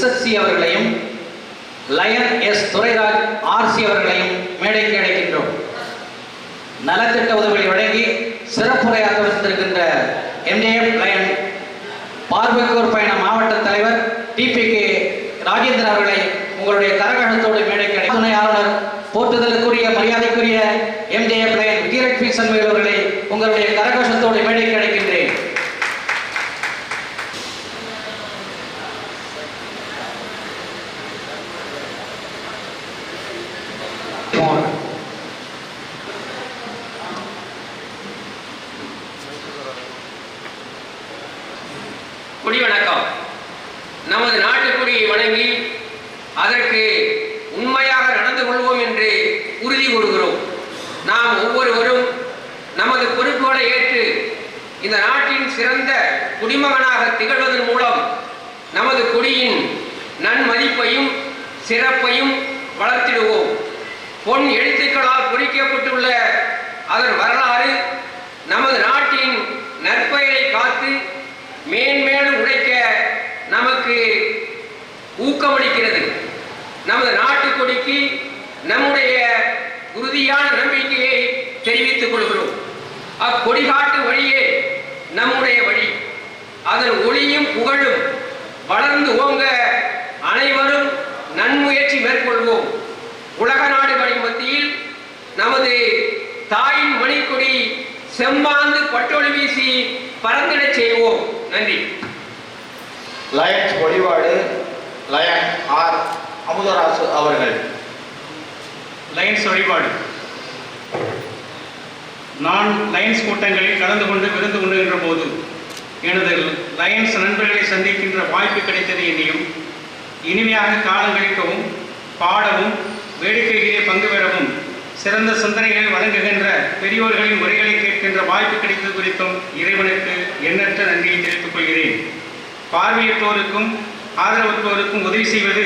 SSC அவர்களையும் lion S Durairaj RC அவர்களையும் மேடைக்கு அழைக்கின்றோம். நலத்திட்ட உதவிகளை வழங்கி சிறப்புரையாற்ற வந்திருக்கின்ற MJF லயன் பார்வையோர் பயண மாவட்ட தலைவர் TPK ராஜேந்திரன் அவர்களை உங்களுடைய கரகணத்தோடு மேடைக்கு அழைக்கும். துணை ஆளுநர் போற்றுதலுக்குரிய மரியாதைக்குரிய MJF லயன் விஜயலட்சுமி சண்முகம் அவர்களை உங்களுடைய கரகோஷத்தோடு மேடைக்கு அழைக்கின்றேன். குடிவணக்கம். நமது நாட்டுக்குடியை வணங்கி அதற்கு உண்மையாக நடந்து கொள்வோம் என்று உறுதி கூறுகிறோம். நாம் ஒவ்வொருவரும் நமது பொறுப்புகளை ஏற்று இந்த நாட்டின் சிறந்த குடிமகனாக திகழ்வதன் மூலம் நமது குடியின் நன்மதிப்பையும் சிறப்பையும் வளர்த்திடுவோம். பொன் எழுத்துக்களால் பொறிக்கப்பட்டுள்ள அதன் வரலாறு நமது நாட்டின் நற்பெயரை காத்து மேன்மேலும் உழைக்க நமக்கு ஊக்கமளிக்கிறது. நமது நாட்டுக்கொடிக்கு நம்முடைய உறுதியான நம்பிக்கையை தெரிவித்துக் கொள்கிறோம். அக்கொடி காட்டு வழியே நம்முடைய வழி. அதன் ஒளியும் புகழும் வளர்ந்து ஓங்க அனைவரும் நன்முயற்சி மேற்கொள்வோம். உலக நாடுகளின் மத்தியில் நமது தாயின் மணிக்கொடி செம்பாந்து பட்டொளி வீசி பறந்திடச் செய்வோம். நன்றி. லயன்ஸ் ஒளிவாடு லயன் R அமுதராசு அவர்கள். லயன்ஸ் வழிபாடு. நான் லயன்ஸ் கூட்டங்களில் கலந்து கொண்டு விருந்து கொண்டுகின்ற போது எனது லயன்ஸ் நண்பர்களை சந்திக்கின்ற வாய்ப்பு கிடைத்தது. என்னையும் இனிமையாக காலங்கழிக்கவும் பாடவும் வேடிக்கைகளிலே பங்கு பெறவும் சிறந்த சிந்தனைகளை வழங்குகின்ற பெரியோர்களின் உரைகளை கேட்கின்ற வாய்ப்பு கிடைத்தது குறித்தும் இறைவனுக்கு எண்ணற்ற நன்றியை தெரிவித்துக் கொள்கிறேன். பார்வையற்றோருக்கும் ஆதரவற்றோருக்கும் உதவி செய்வது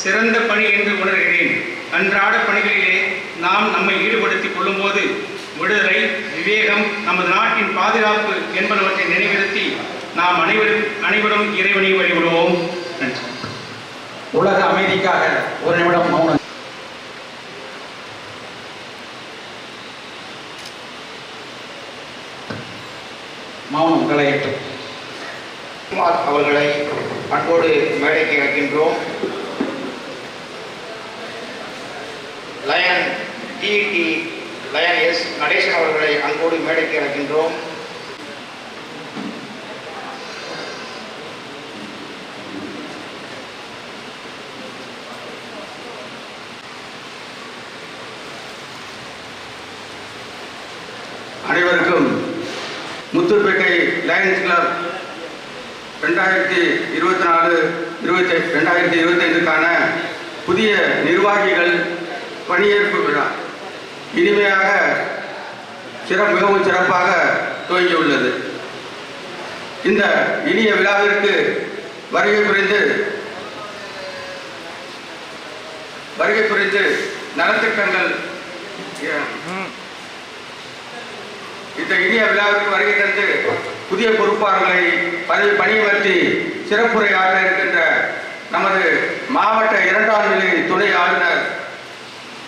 சிறந்த பணி என்று உணர்கிறேன். அன்றாட பணிகளிலே நாம் நம்மை ஈடுபடுத்திக் கொள்ளும்போது விடுதலை, விவேகம், நமது நாட்டின் பாதுகாப்பு என்பனவற்றை நினைவிருத்தி நாம் அனைவரும் இறைவனை வழிபடுவோம். நன்றி. உலக அமைதிக்காக ஒரு நிமிடம் மௌனம். மௌனம் கலையட்டும். குமார் அவர்களை அன்போடு மேடைக்கு அழைக்கின்றோம். Lion TT lion S Natesan அவர்களை அன்போடு மேடைக்கு அழைக்கின்றோம். அனைவருக்கும் முத்துப்பேட்டை லயன்ஸ் கிளப் 2024-2025க்கான புதிய நிர்வாகிகள் பணியேற்பு விழா இனிமையாக மிகவும் சிறப்பாக துவங்கியுள்ளது. இந்த இனிய விழாவிற்கு வருகை புரிந்து நலத்திட்டங்கள் இந்த இனிய விழாவிற்கு வருகை தந்து புதிய பொறுப்பாளர்களை பணியமர்த்தி சிறப்புரை ஆற்ற இருக்கின்ற நமது மாவட்ட 2ஆம் நிலை துணை ஆளுநர்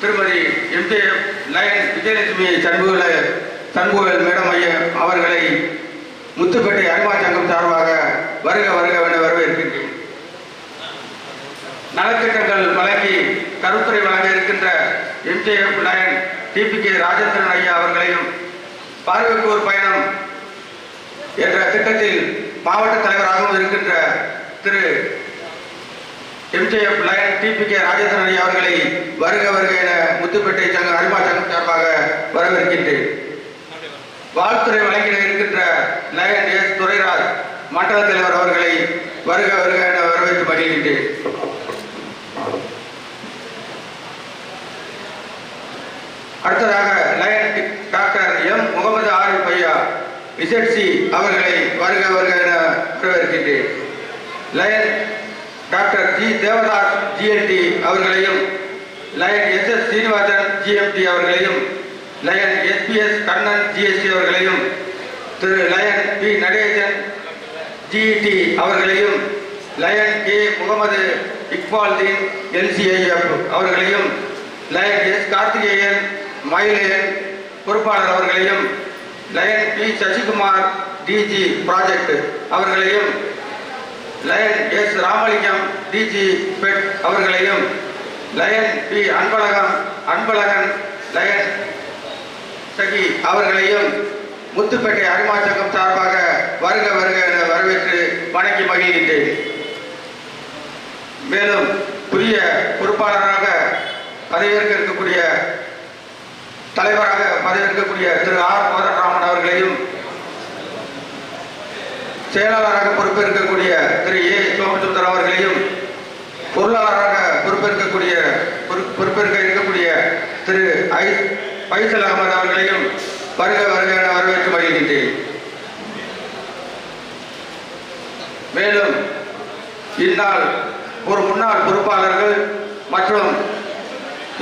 திருமதி MJF lion Vijayalakshmi Shanmugavel madam அவர்களை முத்துப்பேட்டை அரிமா சங்கம் சார்பாக வருக என வரவேற்கின்றேன். நலத்திட்டங்கள் வழங்கி கருத்துரை வழங்க இருக்கின்ற MJF லயன் TPK ராஜேந்திரன் ஐயா அவர்களையும் பார்வையோர் பயணம் என்ற திட்டத்தில் மாவட்ட தலைவராகவும் இருக்கின்ற திரு MJF லயன் TPK ராஜேந்திரன் ஐயா அவர்களை வருக என முத்துப்பேட்டை அரிமா சங்கம் சார்பாக வரவேற்கின்றேன். வாழ்த்துறை வழங்கிட இருக்கின்ற லயன் S துரைராஜ் மண்டல தலைவர் அவர்களை வருக என வரவேற்று பணிகின்றேன். அடுத்ததாக lion doctor M Mohammed Arif ஐயா SSC அவர்களை வருக என வரவேற்கின்றேன். Lion doctor G Devadas GNT அவர்களையும் லயன் SS சீனிவாசன் GMT அவர்களையும் லயன் SPS கண்ணன் GST அவர்களையும் திரு லயன் P நடேசன் GET அவர்களையும் lion K Mohammed Iqbaldeen LCIF அவர்களையும், லயன் எஸ் கார்த்திகேயன் மயிலேயன் பொறுப்பாளர் அவர்களையும், lion P Sasikumar DG project அவர்களையும், lion S Ramalingam DG pet அவர்களையும், lion P Anbazhagan lion Sakhi அவர்களையும் முத்துப்பேட்டை அரிமா சங்கம் சார்பாக வருக வருக என வரவேற்று வணங்கி மகிழ்கின்றேன். மேலும் புதிய பொறுப்பாளராக பதவியேற்க இருக்கக்கூடிய தலைவராக பதவியேற்கக்கூடிய திரு ஆர் கோதண்டராமன் அவர்களையும், செயலாளராக பொறுப்பேற்கக்கூடிய திரு ஏ சோமசுந்தர் அவர்களையும், பொருளாளராக பொறுப்பேற்க இருக்கக்கூடிய திரு ஃபைசல் அகமது அவர்களையும் வருக வருக என வரவேற்று மகிழ்கின்றேன். மேலும் இந்நாள் ஒரு முன்னாள் பொறுப்பாளர்கள் மற்றும்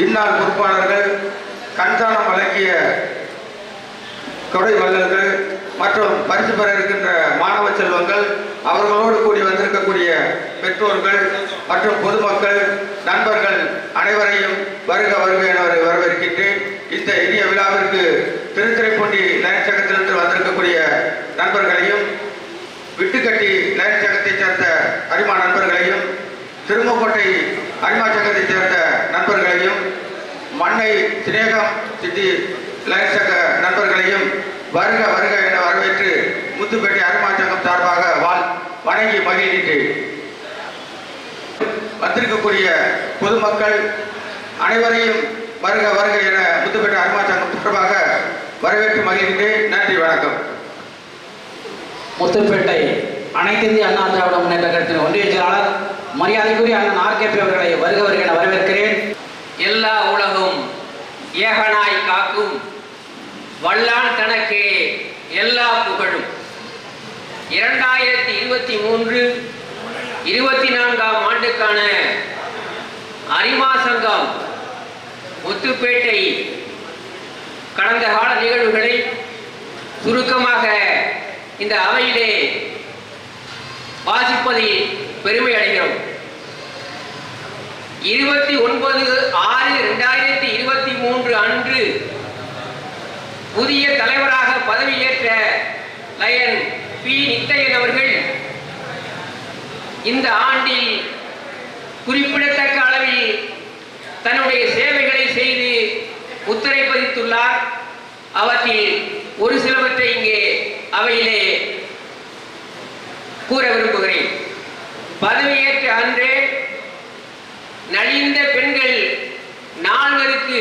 இந்நாள் பொறுப்பாளர்கள், கண்தானம் வழங்கிய கொடை வள்ளல்கள் மற்றும் பரிசு பெற இருக்கின்ற மாணவ செல்வங்கள், அவர்களோடு கூடி வந்திருக்கக்கூடிய பெற்றோர்கள் மற்றும் பொதுமக்கள், நண்பர்கள் அனைவரையும் வருக வருக என வரவேற்கின்றேன். இந்த இனிய விழாவிற்கு திருத்துறைப்பூண்டி லயன் சங்கத்திலிருந்து வந்திருக்கக்கூடிய நண்பர்களையும், விட்டுக்கட்டி லயன் சங்கத்தைச் சேர்ந்த அரிமா நண்பர்களையும், திருமக்கோட்டை அரிமா சங்கத்தைச் சேர்ந்த நண்பர்களையும், மண்ணை சினேகம் சிட்டி லயன் சங்க நண்பர்களையும் வருக வருக என வரவேற்று முத்துப்பேட்டை அரிமா சங்கம் சார்பாக வணங்கி மகிழ்கின்றேன். வந்திருக்கக்கூடிய பொதுமக்கள் அனைவரையும் வருக வருக என முத்துப்பேட்டை அரிமா சங்கம் சார்பாக வரவேற்று மகிழ்கின்றேன். நன்றி, வணக்கம். முத்துப்பேட்டை அனைத்து இந்திய அண்ணா திராவிட முன்னேற்ற கழகத்தின் ஒன்றிய செயலாளர் மரியாதைக்குரிய அண்ணன் ஆர்கேபி அவர்களை வருக வருக என வரவேற்கிறேன். எல்லா உலகும் ஏகனாய் காக்கும் வல்லான் தனக்கே எல்லா புகழும். 2023-24 ஆண்டுக்கான அரிமா சங்கம் முத்துப்பேட்டை கடந்த கால நிகழ்வுகளை சுருக்கமாக இந்த அவையிலே வாசிப்பதில் பெருமை அடைகிறோம். 29/6/2023 அன்று புதிய தலைவராக பதவியேற்ற லயன் பி நித்தையன் அவர்கள் இந்த ஆண்டில் குறிப்பிடத்தக்க அளவில் தன்னுடைய சேவைகளை செய்து முத்திரை பதித்துள்ளார். அவற்றில் ஒரு சிலவற்றை இங்கே அவையிலே கூற விரும்புகிறேன். பதவியேற்ற அன்றே நலிந்த பெண்கள் 4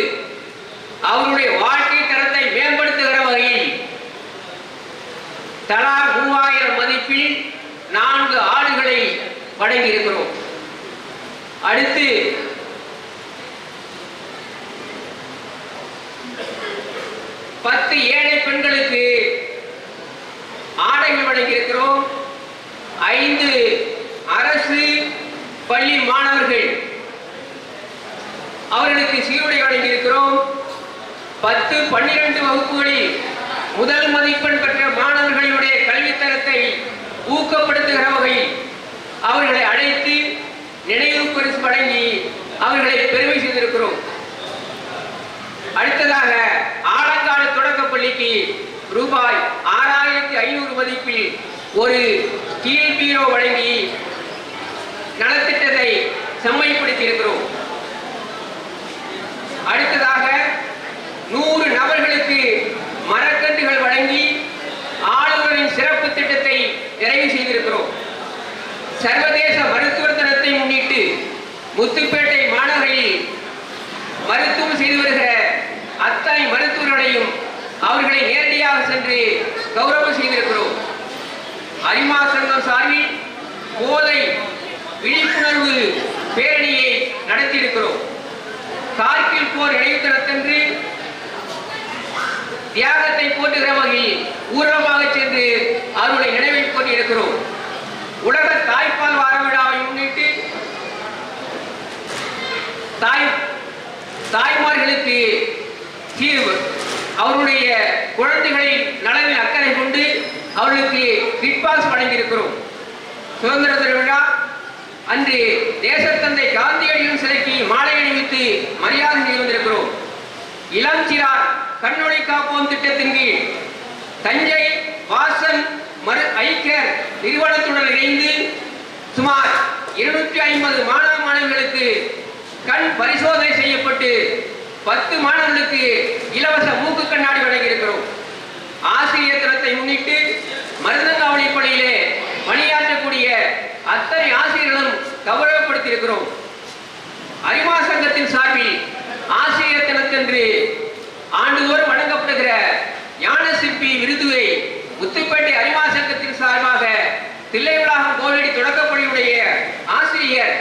அவருடைய வாழ்க்கை தரத்தை மேம்படுத்துகிற வகையில் தலா 3000 மதிப்பில் 4 ஆடுகளை வழங்கி இருக்கிறோம். அடுத்து 10 ஏழை பெண்களுக்கு ஆடைகள் வழங்கி இருக்கிறோம். 5 அரசு பள்ளி மாணவர்கள் அவர்களுக்கு சீருடை வழங்கி இருக்கிறோம். 10, 12 வகுப்புகளில் முதல் மதிப்பெண் பெற்ற மாணவர்களுடைய கல்வித்தரத்தை ஊக்கப்படுத்துகிற வகையில் அவர்களை அழைத்து நினைவு பரிசு வழங்கி அவர்களை பெருமை செய்திருக்கிறோம். அடுத்ததாக ஆலங்காடு தொடக்கப்பள்ளிக்கு ரூபாய் 6500 மதிப்பில் ஒரு ஸ்டீல் பீரோ வழங்கி நலத்திட்டத்தை செம்மைப்படுத்தி இருக்கிறோம். அடுத்ததாக 100 நபர்களுக்கு மரக்கன்றுகள் வழங்கி ஆளுநரின் சிறப்பு திட்டத்தை நிறைவு செய்திருக்கிறோம். சர்வதேச மருத்துவர் தினத்தை முன்னிட்டு முத்துப்பேட்டை மாநகரில் மருத்துவம் செய்து வருகிற அத்தனை மருத்துவர்களையும் அவர்களை நேரடியாக சென்று கௌரவம் செய்திருக்கிறோம். அரிமா சங்கம் சார்பில் போதை விழிப்புணர்வு பேரணியை நடத்தியிருக்கிறோம். கார்கில் போர் நினைவு தினத்தன்று தியாகத்தை போற்றுகிற வகையில் ஊர்வலமாக சென்று அவருடைய நினைவை போற்றியிருக்கிறோம். உலக தாய்ப்பால் வார விழாவை முன்னிட்டு தாய்மார்களுக்கு அவருடைய குழந்தைகளின் நலனில் அக்கறை கொண்டு அவர்களுக்கு கிட்பாஸ் வழங்கியிருக்கிறோம். சுதந்திர தின விழா, அன்று தேசத்தந்தை காந்தியடிகளின் சிலைக்கு மாலை அணிவித்து மரியாதை செய்து வந்திருக்கிறோம். இளம் சிறார் கண்ணொளி காப்போம் திட்டத்தின் கீழ் தஞ்சை வாசன் ஐக்கியர் நிறுவனத்துடன் இணைந்து சுமார் 250 மாணவ மாணவிகளுக்கு கண் பரிசோதனை செய்யப்பட்டு 10 மாணவர்களுக்கு இலவச மூக்கு கண்ணாடி வழங்கியிருக்கிறோம். ஆசிரியர் தினத்தை முன்னிட்டு மருதங்காவடி பள்ளியிலே பணியாற்றக்கூடிய அத்தனை ஆசிரியர்களும் கௌரவப்படுத்தியிருக்கிறோம். அரிமா சங்கத்தின் சார்பில் ஆசிரியர் தினத்தன்று ஆண்டுதோறும் வழங்கப்படுகிற ஞான சிற்பி விருதுவை முத்துப்பேட்டை அரிமா சங்கத்தின் சார்பாக தில்லைவிளாகம் கோவிலடி தொடக்கப்பள்ளியுடைய ஆசிரியர்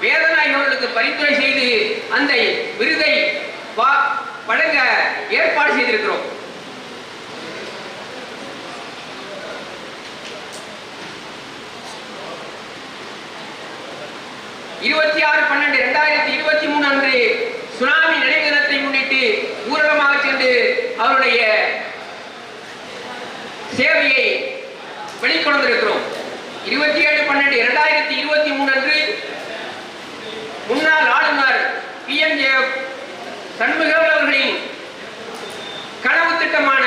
வேதநாயகம் அவர்களுக்கு பரிந்துரை செய்து அந்த விருதை வழங்க ஏற்பாடு செய்திருக்கிறோம். இருபத்தி 6/12/2023 அன்று சுனாமி நினைவு தினத்தை முன்னிட்டு ஊர்வலமாக சென்று அவருடைய சேவையை வெளிக்கொண்டிருக்கிறோம். 27/12/2023 அன்று முன்னாள் ஆளுநர் PMJ சண்முகம் அவர்களின் கனவு திட்டமான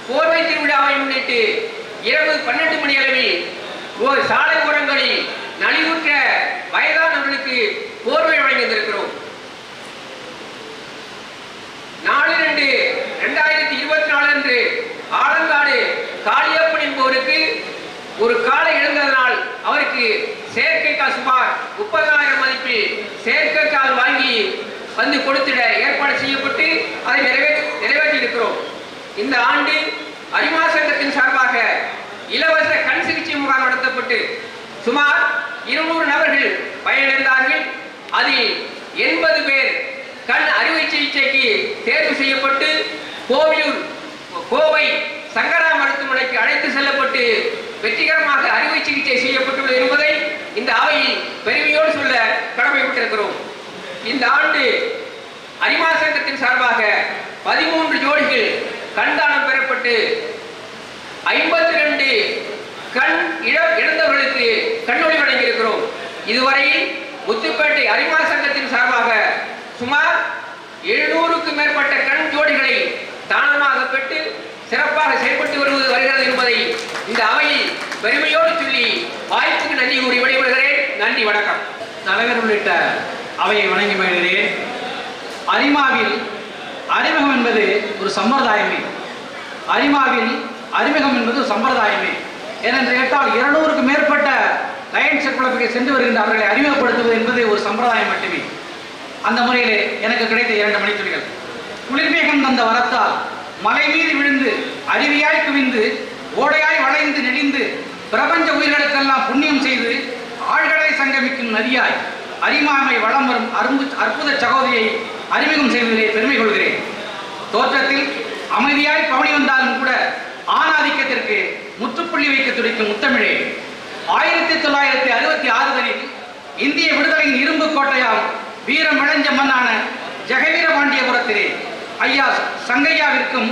போர்வை திருவிழாவை முன்னிட்டு இரவு 12 மணி அளவில் சாலை ஓரங்களில் நலிவுற்ற வயதானவர்களுக்கு போர்வை வழங்கியிருக்கிறோம். 4/2/2024 அன்று ஆலங்காடு காளியப்பன் என்பவருக்கு ஒரு காலை இழந்ததனால் அவருக்கு செயற்கைக்கால் சுமார் 30,000 மதிப்பில் செயற்கைக்கால் வாங்கி வந்து கொடுத்திட ஏற்பாடு செய்யப்பட்டு அதை நிறைவேற்றி இருக்கிறோம். இந்த ஆண்டு அரிமா சங்கத்தின் சார்பாக இலவச கண் சிகிச்சை முகாம் நடத்தப்பட்டு சுமார் 200 நபர்கள் பயனடைந்தார்கள். அதில் 80 பேர் கண் அறுவை சிகிச்சைக்கு தேர்வு செய்யப்பட்டு கோவை சங்கரா மருத்துவமனைக்கு அழைத்து செல்லப்பட்டு வெற்றிகரமாக அறுவை சிகிச்சை செய்யப்பட்டுள்ளது என்பதை இந்த அவையில் பெருமையோடு சொல்ல கடமைப்பட்டிருக்கிறோம். இந்த ஆண்டு அரிமா சங்கத்தின் சார்பாக 13 ஜோடிகள் கண்தானம் பெறப்பட்டு 52 கண் இழந்தவர்களுக்கு கண்ணொளி வழங்கியிருக்கிறோம். இதுவரையில் முத்துப்பேட்டை அரிமா சங்கத்தின் சார்பாக சுமார் 700க்கும் மேற்பட்ட கண் ஜோடிகளை தானமாக பெற்று சிறப்பாக செயல்பட்டு வருகிறது என்பதை இந்த அவையில் பெருமையோடு சொல்லி வாய்ப்புக்கு நன்றி கூறி விடைபெறுகிறேன். நன்றி, வணக்கம். தலைவர் உள்ளிட்ட அவையை வணங்கி மகிழ்கிறேன். அரிமாவில் அறிமுகம் என்பது ஒரு சம்பிரதாயமே. அரிமாவில் அறிமுகம் என்பது ஒரு சம்பிரதாயமே. ஏனென்று கேட்டால் 200க்கும் மேற்பட்ட லயன்ஸ் குழப்பத்தை சென்று வருகின்ற அவர்களை அறிமுகப்படுத்துவது என்பது ஒரு சம்பிரதாயம் மட்டுமே. அந்த முறையிலே எனக்கு கிடைத்த 2 மணித்துளிகள் குளிர்மேகம் தந்த வரத்தால் மலை மீது விழுந்து அருவியாய் குவிந்து ஓடையாய் வளைந்து நெடிந்து பிரபஞ்ச உயிர்களுக்கெல்லாம் புண்ணியம் செய்து ஆழ்கடலை சங்கமிக்கும் நதியாய் அரிமாமை வளம் வரும் அற்புத சகோதரியை அறிமுகம் செய்வதிலே பெருமை கொள்கிறேன். தோற்றத்தில் அமைதியாய் பவனி வந்தாலும் கூட ஆணாதிக்கத்திற்கு முற்றுப்புள்ளி வைக்க துடிக்கும் முத்தமிழே. 1966 இந்திய விடுதலையின் இரும்பு கோட்டையால் வீரம் விளைஞ்ச மண்ணான ஜெகவீரபாண்டியபுரத்திலே ஐயா சங்கையாவிற்கும்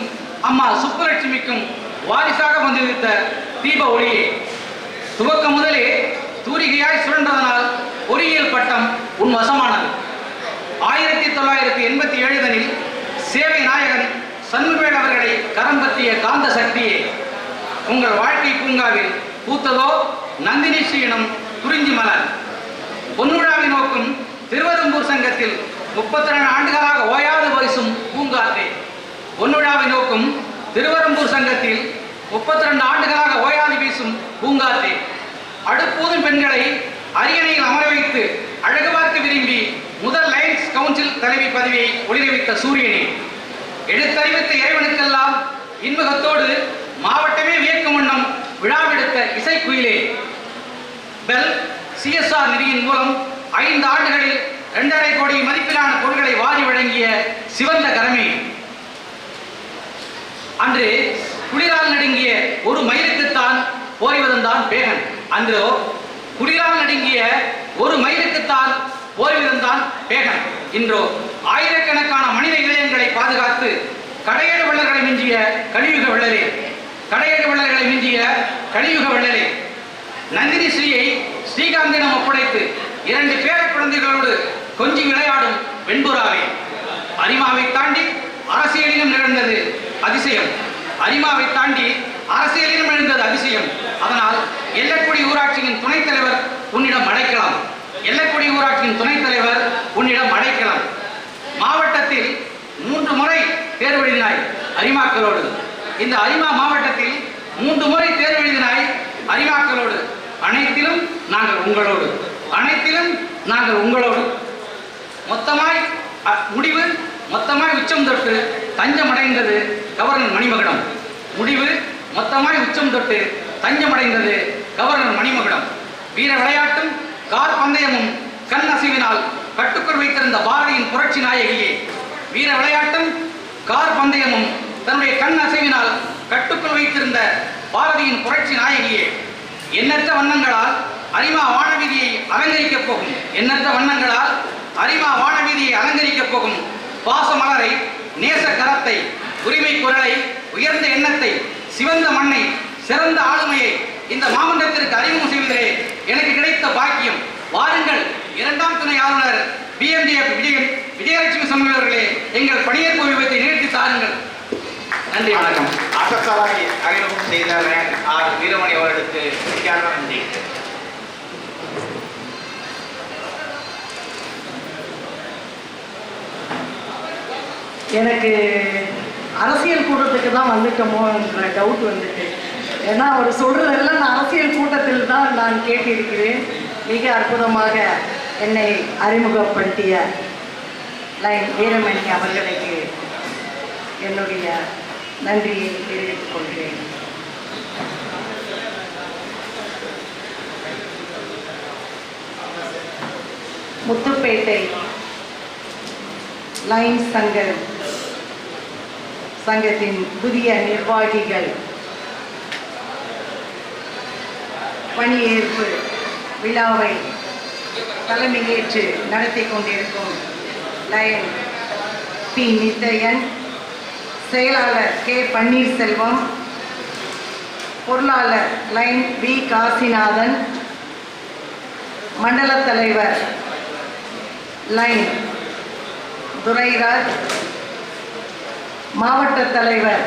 அம்மா சுப்புலட்சுமிக்கும் வாரிசாக வந்திருந்த தீப ஒளியே. துவக்க முதலே தூரிகையாய் சுழன்றதனால் பொறியியல் பட்டம் உன் வசமானது. 1987 சேவை நாயகன் சண்முகவேல் அவர்களை கரம் பற்றிய காந்த சக்தியே. உங்கள் வாழ்க்கை பூங்காவில் பூத்ததோ நந்தினி ஸ்ரீனம் குறிஞ்சி மலர். பொன்னுழாவை நோக்கும் திருவரம்பூர் சங்கத்தில் 32 ஆண்டுகளாக ஓயாது வீசும் பூங்காற்றே. பொன்னுழாவை நோக்கும் திருவரம்பூர் சங்கத்தில் 32 ஆண்டுகளாக ஓயாது வீசும் பூங்காற்றே. அடுப்பூதும் பெண்களை அரியணையில் அமர வைத்து அழகு பார்த்து விரும்பி முதல் லயன்ஸ் கவுன்சில் தலைவி பதவியை ஒளிரவித்த சூரியனே. எழுத்தறிவித்த இறைவனுக்கெல்லாம் இன்முகத்தோடு மாவட்டமே வியக்கும் வண்ணம் விழாவெடுத்த இசைக்குயிலே. பெல் CSR நிதியின் மூலம் 5 ஆண்டுகளில் 2.5 கோடி மதிப்பிலான பொருட்களை வாரி வழங்கிய சிவந்த கரமே. அன்று குளிரால் நடுங்கிய ஒரு மயிலுக்குத்தான் போய்வதந்தான் பேகன். அன்றோ குளிரால் நடுங்கிய ஒரு மயிலுக்குத்தான் போய்வதந்தான் பேகன். இன்றோ ஆயிரக்கணக்கான மனித இதயங்களை பாதுகாத்து கடையேடு வள்ளல்களை மிஞ்சிய கலியுக வள்ளலே. கடையேடு வள்ளல்களை மிஞ்சிய கலியுக வள்ளலே. நந்தினி ஸ்ரீயை ஸ்ரீகாந்திடம் ஒப்படைத்து 2 பேர குழந்தைகளோடு கொஞ்சி விளையாடும் வெண்புறாவே. அரிமாவை தாண்டி அரசியலிலும் நிகழ்ந்தது அதிசயம். அரிமாவை தாண்டி அரசியலிலும் எழுந்தது அதிசயம். அதனால் எல்லக்குடி ஊராட்சியின் துணைத் தலைவர் உன்னிடம் அழைக்கலாம். எல்லக்குடி ஊராட்சியின் துணைத் தலைவர் உன்னிடம் அழைக்கலாம். மாவட்டத்தில் 3 முறை தேர்வு எழுதினாய் அரிமாக்களோடு. இந்த அரிமா மாவட்டத்தில் 3 முறை தேர்வு எழுதினாய் அரிமாக்களோடு. அனைத்திலும் நாங்கள் உங்களோடு, அனைத்திலும் நாங்கள் உங்களோடு. மொத்தமாய் முடிவு மொத்தமாய் உச்சம் தொட்டு தஞ்சமடைந்தது கவர்னர் மணிமகுடம். முடிவு மொத்தமாய் உச்சம் தொட்டு தஞ்சமடைந்தது கவர்னர் மணிமகுடம். வீர விளையாட்டும் கார் பந்தயமும் கண் அசைவினால் கட்டுக்குள் வைத்திருந்த பாரதியின் புரட்சி நாயகியே. வீர விளையாட்டும் கார் பந்தயமும் தன்னுடைய கண் அசைவினால் கட்டுக்குள் வைத்திருந்த பாரதியின் புரட்சி நாயகியே. எண்ணற்ற வண்ணங்களால் அரிமா வானவீதியை அலங்கரிக்கப் போகும். எண்ணற்ற வண்ணங்களால் அரிமா வானவீதியை அலங்கரிக்கப் போகும் பாசமலரை, நேச கரத்தை, உரிமை குரலை, உயர்ந்த எண்ணத்தை, சிவந்த மண்ணை, சிறந்த ஆளுமையை இந்த மாமன்றத்திற்கு அறிமுகம் செய்வதிலே எனக்கு கிடைத்த பாக்கியம். வாருங்கள், 2ஆம் துணை ஆளுநர் BMDF விஜயலட்சுமி சமூக அவர்களே, எங்கள் பணியேற்பு விபத்தை நிறுத்தி தாருங்கள். நன்றி, வணக்கம். அசத்தலாகி அறிமுகம் செய்த லயன் ஆர் வீரமணி அவர்களுக்கு நன்றி. எனக்கு அரசியல் கூட்டத்துக்கு தான் வந்துட்டோமோன்ற டவுட் வந்துட்டு. ஏன்னா அவர் சொல்கிறதெல்லாம் நான் அரசியல் கூட்டத்தில் தான் நான் கேட்டிருக்கிறேன். மிக அற்புதமாக என்னை அறிமுகப்படுத்திய லயன் வீரமணி அவர்களுக்கு என்னுடைய நன்றியை தெரிவித்துக் கொள்கிறேன். முத்துப்பேட்டை லயன்ஸ் சங்கத்தின் புதிய நிர்வாகிகள் பணியேற்பு விழாவை தலைமையேற்று நடத்தி கொண்டிருக்கும் லயன் பி. நித்தையன், செயலாளர் கே. பன்னீர்செல்வம், பொருளாளர் லயன் வி. காசிநாதன், மண்டல தலைவர் லயன் துரைராஜ், மாவட்ட தலைவர்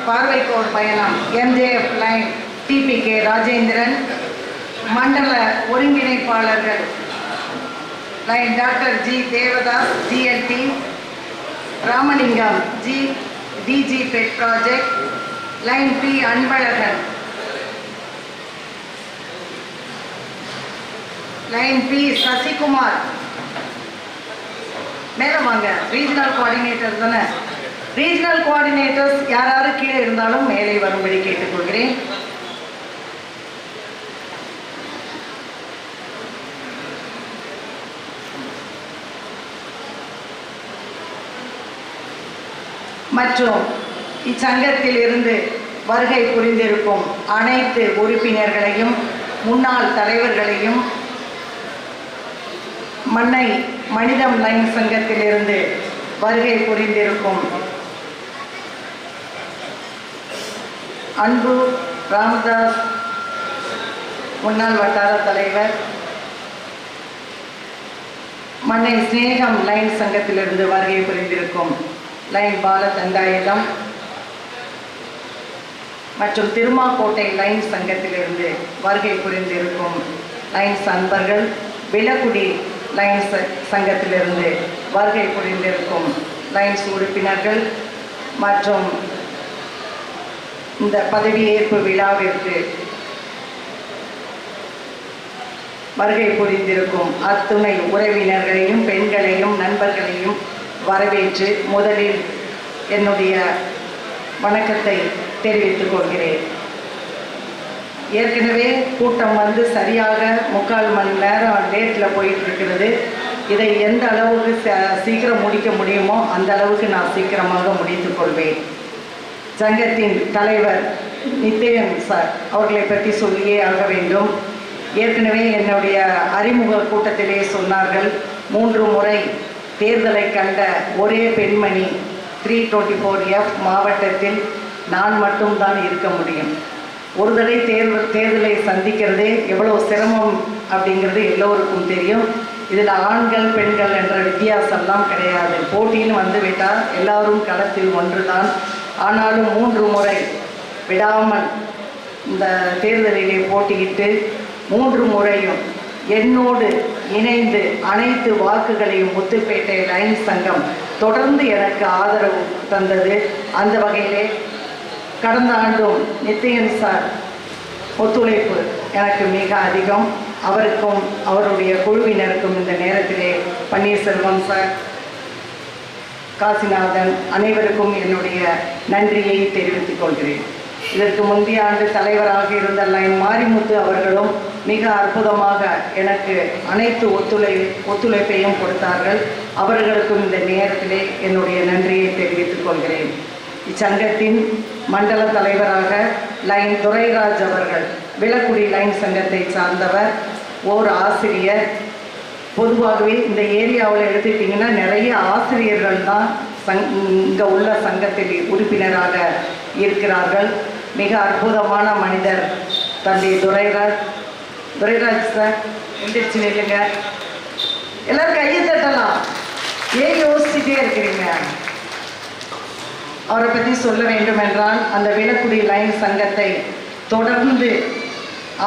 பார்வைக்கோர் பயணம் MJF லயன் TPK ராஜேந்திரன், மண்டல ஒருங்கிணைப்பாளர்கள் lion doctor G. Devadas GLT, Ramalingam DG pet project, lion P. Anbazhagan, lion P. Sasikumar, மேலே வாங்க, ரீஜனல் கோஆர்டினேட்டர் தானே. ரீஜனல் கோஆர்டினேட்டர்ஸ் யாராவது கீழே இருந்தாலும் மேலே வரும்படி கேட்டுக்கொள்கிறேன். மற்றும் இச்சங்கத்தில் இருந்து வருகை புரிந்திருக்கும் அனைத்து உறுப்பினர்களையும், முன்னாள் தலைவர்களையும், மனிதம் லைன் சங்கத்திலிருந்து வருகை புரிந்திருக்கும் அன்பு ராமதாஸ் முன்னாள் வட்டார தலைவர், மன்னை ஸ்நேகம் லைன் சங்கத்திலிருந்து வருகை புரிந்திருக்கும் லைன் பாலதண்டாயுதம் மற்றும் திருமாக்கோட்டை லைன் சங்கத்திலிருந்து வருகை புரிந்திருக்கும் லைன்ஸ் அன்பர்கள், விலக்குடி லைன்ஸ் சங்கத்திலிருந்து வருகை புரிந்திருக்கும் லைன்ஸ் உறுப்பினர்கள் மற்றும் இந்த பதவியேற்பு விழாவிற்கு வருகை புரிந்திருக்கும் அத்துணை உறவினர்களையும், பெண்களையும், நண்பர்களையும் வரவேற்று முதலில் என்னுடைய வணக்கத்தை தெரிவித்துக் கொள்கிறேன். ஏற்கனவே கூட்டம் வந்து சரியாக 3/4 மணி நேரம் லேட்டில் போயிட்டு இருக்கிறது. இதை எந்த அளவுக்கு சீக்கிரம் முடிக்க முடியுமோ அந்த அளவுக்கு நான் சீக்கிரமாக முடித்துக் கொள்வேன். சங்கத்தின் தலைவர் நித்தையன் சார் அவர்களை பற்றி சொல்லியே ஆக வேண்டும். ஏற்கனவே என்னுடைய அறிமுக கூட்டத்திலே சொன்னார்கள், 3 முறை தேர்தலை கண்ட ஒரே பெண்மணி 324F மாவட்டத்தில் நான் மட்டும்தான் இருக்க முடியும். ஒரு தடவை தேர்தலை சந்திக்கிறதே எவ்வளோ சிரமம் அப்படிங்கிறது எல்லோருக்கும் தெரியும். இதில் ஆண்கள் பெண்கள் என்ற வித்தியாசம்லாம் கிடையாது. போட்டின்னு வந்து விட்டால் எல்லாரும் களத்தில் ஒன்று தான். ஆனாலும் 3 முறை விடாமல் இந்த தேர்தலிலே போட்டியிட்டு 3 முறையும் என்னோடு இணைந்து அனைத்து வாக்குகளையும் முத்துப்பேட்டை லயன்ஸ் சங்கம் தொடர்ந்து எனக்கு ஆதரவு தந்தது. அந்த வகையிலே கடந்த ஆண்டும் நித்தியன் சார் ஒத்துழைப்பு எனக்கு மிக அதிகம். அவருக்கும் அவருடைய குழுவினருக்கும் இந்த நேரத்திலே பன்னீர்செல்வம் சார், காசிநாதன் அனைவருக்கும் என்னுடைய நன்றியை தெரிவித்துக் கொள்கிறேன். இதற்கு முந்தைய ஆண்டு தலைவராக இருந்த லைன் மாரிமுத்து அவர்களும் மிக அற்புதமாக எனக்கு அனைத்து ஒத்துழைப்பையும் கொடுத்தார்கள். அவர்களுக்கும் இந்த நேரத்திலே என்னுடைய நன்றியை தெரிவித்துக் கொள்கிறேன். இச்சங்கத்தின் மண்டல தலைவராக லைன் துரைராஜ் அவர்கள் விளக்குடி லைன் சங்கத்தை சார்ந்தவர், ஓர் ஆசிரியர். பொதுவாகவே இந்த ஏரியாவில் எடுத்துக்கிட்டிங்கன்னா நிறைய ஆசிரியர்கள் தான் இங்கே உள்ள சங்கத்தில் உறுப்பினராக இருக்கிறார்கள். மிக அற்புதமான மனிதர் தம்பி துரைராஜ் சார். எந்திரிச்சு நில்லுங்க, எல்லாரும் கையை தட்டலாம். ஏன் யோசிச்சுட்டே இருக்கிறீங்க? அவரை பற்றி சொல்ல வேண்டும் என்றால், அந்த விளக்குடி லைன் சங்கத்தை தொடர்ந்து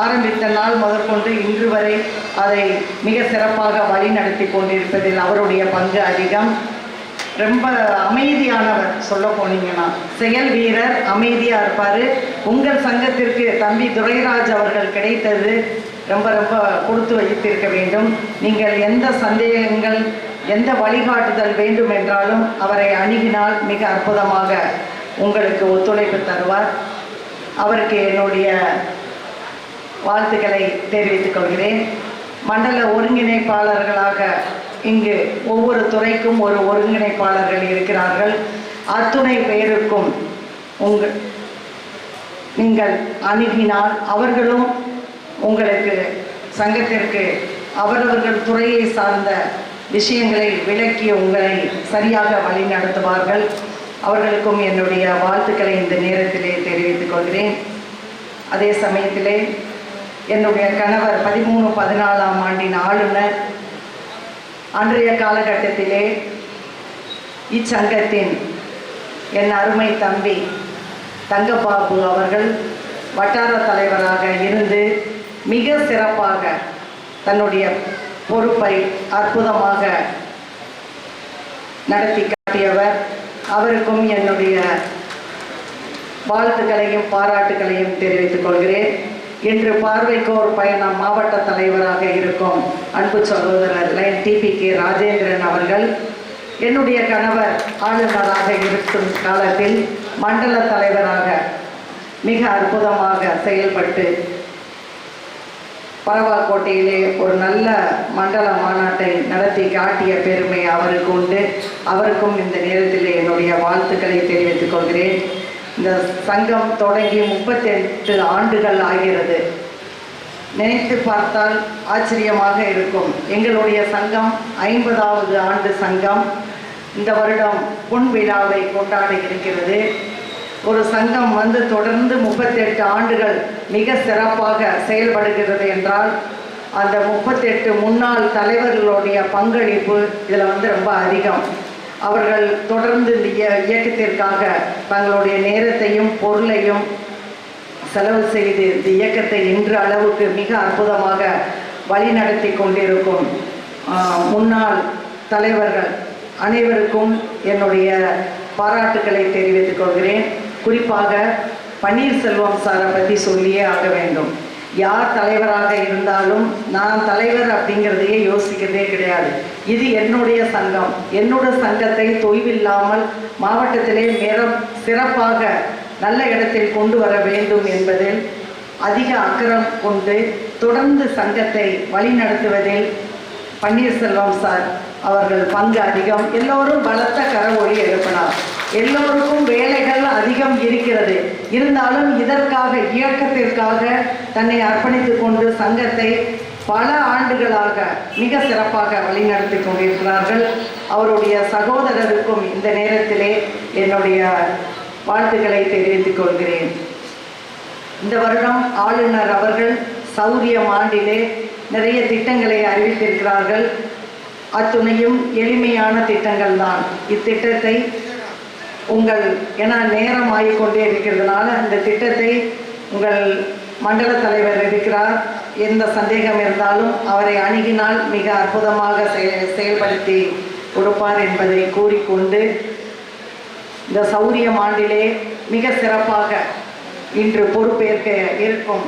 ஆரம்பித்த நாள் முதற்கொண்டு இன்று வரை அதை மிக சிறப்பாக வழி நடத்தி கொண்டிருப்பதில் அவருடைய பங்கு அதிகம். ரொம்ப அமைதியானவர், சொல்ல போனீங்கன்னா செயல் வீரர், அமைதியாக இருப்பார். உங்கள் சங்கத்திற்கு தம்பி துரைராஜ் அவர்கள் கிடைத்தது ரொம்ப ரொம்ப கொடுத்து வைத்திருக்க வேண்டும். நீங்கள் எந்த சந்தேகங்கள், எந்த வழிகாட்டுதல் வேண்டும் என்றாலும் அவரை அணுகினால் மிக அற்புதமாக உங்களுக்கு ஒத்துழைப்பு தருவார். அவருக்கு என்னுடைய வாழ்த்துக்களை தெரிவித்துக் கொள்கிறேன். மண்டல ஒருங்கிணைப்பாளர்களாக இங்கு ஒவ்வொரு துறைக்கும் ஒரு ஒருங்கிணைப்பாளர்கள் இருக்கிறார்கள். அத்துணை பேருக்கும் நீங்கள் அணுகினால் அவர்களும் உங்களுக்கு சங்கத்திற்கு அவரவர்கள் துறையை சார்ந்த விஷயங்களை விளக்கி உங்களை சரியாக வழி நடத்துவார்கள். அவர்களுக்கும் என்னுடைய வாழ்த்துக்களை இந்த நேரத்திலே தெரிவித்துக் கொள்கிறேன். அதே சமயத்திலே என்னுடைய கணவர் 13-14ஆம் ஆண்டின் ஆளுநர். அன்றைய காலகட்டத்திலே இச்சங்கத்தின் என் அருமை தம்பி தங்கபாபு அவர்கள் வட்டார தலைவராக இருந்து மிக சிறப்பாக தன்னுடைய பொறுப்பை அற்புதமாக நடத்தி காட்டியவர். அவருக்கும் என்னுடைய வாழ்த்துக்களையும் பாராட்டுகளையும் தெரிவித்துக் கொள்கிறேன். இன்று பார்வைக்கோர் பயணம் மாவட்ட தலைவராக இருக்கும் அன்பு சகோதரர் லைன் TPK ராஜேந்திரன் அவர்கள் என்னுடைய கணவர் ஆளுநராக இருக்கும் காலத்தில் மண்டல தலைவராக மிக அற்புதமாக செயல்பட்டு பரவாக்கோட்டையிலே ஒரு நல்ல மண்டல மாநாட்டை நடத்தி காட்டிய பெருமை அவருக்கு உண்டு. அவருக்கும் இந்த நேரத்தில் என்னுடைய வாழ்த்துக்களை தெரிவித்துக் கொள்கிறேன். இந்த சங்கம் தொடங்கி 38 ஆண்டுகள் ஆகிறது. நினைத்து பார்த்தால் ஆச்சரியமாக இருக்கும். எங்களுடைய சங்கம் 50வது ஆண்டு சங்கம். இந்த வருடம் பொன் விழாவை கொண்டாட இருக்கிறது. ஒரு சங்கம் தொடர்ந்து 38 ஆண்டுகள் மிக சிறப்பாக செயல்படுகிறது என்றால் அந்த 38 முன்னாள் தலைவர்களுடைய பங்களிப்பு இதில் ரொம்ப அதிகம். அவர்கள் தொடர்ந்து இந்த இயக்கத்திற்காக தங்களுடைய நேரத்தையும் பொருளையும் செலவு செய்து இந்த இயக்கத்தை இன்று அளவுக்கு மிக அற்புதமாக வழிநடத்தி கொண்டிருக்கும் முன்னாள் தலைவர்கள் அனைவருக்கும் என்னுடைய பாராட்டுக்களை தெரிவித்துக் கொள்கிறேன். குறிப்பாக பன்னீர்செல்வம் சாரை பற்றி சொல்லியே ஆக வேண்டும். யார் தலைவராக இருந்தாலும் நான் தலைவர் அப்படிங்கிறதையே யோசிக்கிறதே கிடையாது. இது என்னுடைய சங்கம். என்னோட சங்கத்தை தொய்வில்லாமல் மாவட்டத்திலே மிக சிறப்பாக நல்ல இடத்தில் கொண்டு வர வேண்டும் என்பதில் அதிக அக்கறை கொண்டு தொடர்ந்து சங்கத்தை வழிநடத்துவதில் பன்னீர்செல்வம் சார் அவர்கள் பங்கு அதிகம். எல்லோரும் பலத்த கரவொலி எழுப்பினார். எல்லோருக்கும் வேலைகள் அதிகம் இருக்கிறது. இருந்தாலும் இதற்காக இயக்கத்திற்காக தன்னை அர்ப்பணித்து கொண்டு சங்கத்தை பல ஆண்டுகளாக மிக சிறப்பாக வழிநடத்தி கொண்டிருக்கிறார்கள். அவருடைய சகோதரருக்கும் இந்த நேரத்திலே என்னுடைய வாழ்த்துக்களை தெரிவித்துக் கொள்கிறேன். இந்த வருடம் ஆளுநர் அவர்கள் சௌரியம் ஆண்டிலே நிறைய திட்டங்களை அறிவித்திருக்கிறார்கள். அத்துணையும் எளிமையான திட்டங்கள் தான். இத்திட்டத்தை ஏன்னா நேரம் ஆகிக்கொண்டே இருக்கிறதுனால இந்த திட்டத்தை உங்கள் மண்டல தலைவர் இருக்கிறார், எந்த சந்தேகம் இருந்தாலும் அவரை அணுகினால் மிக அற்புதமாக செயல்படுத்தி கொடுப்பார் என்பதை கூறிக்கொண்டு, இந்த சௌரியம் ஆண்டிலே மிக சிறப்பாக இன்று பொறுப்பேற்க இருக்கும்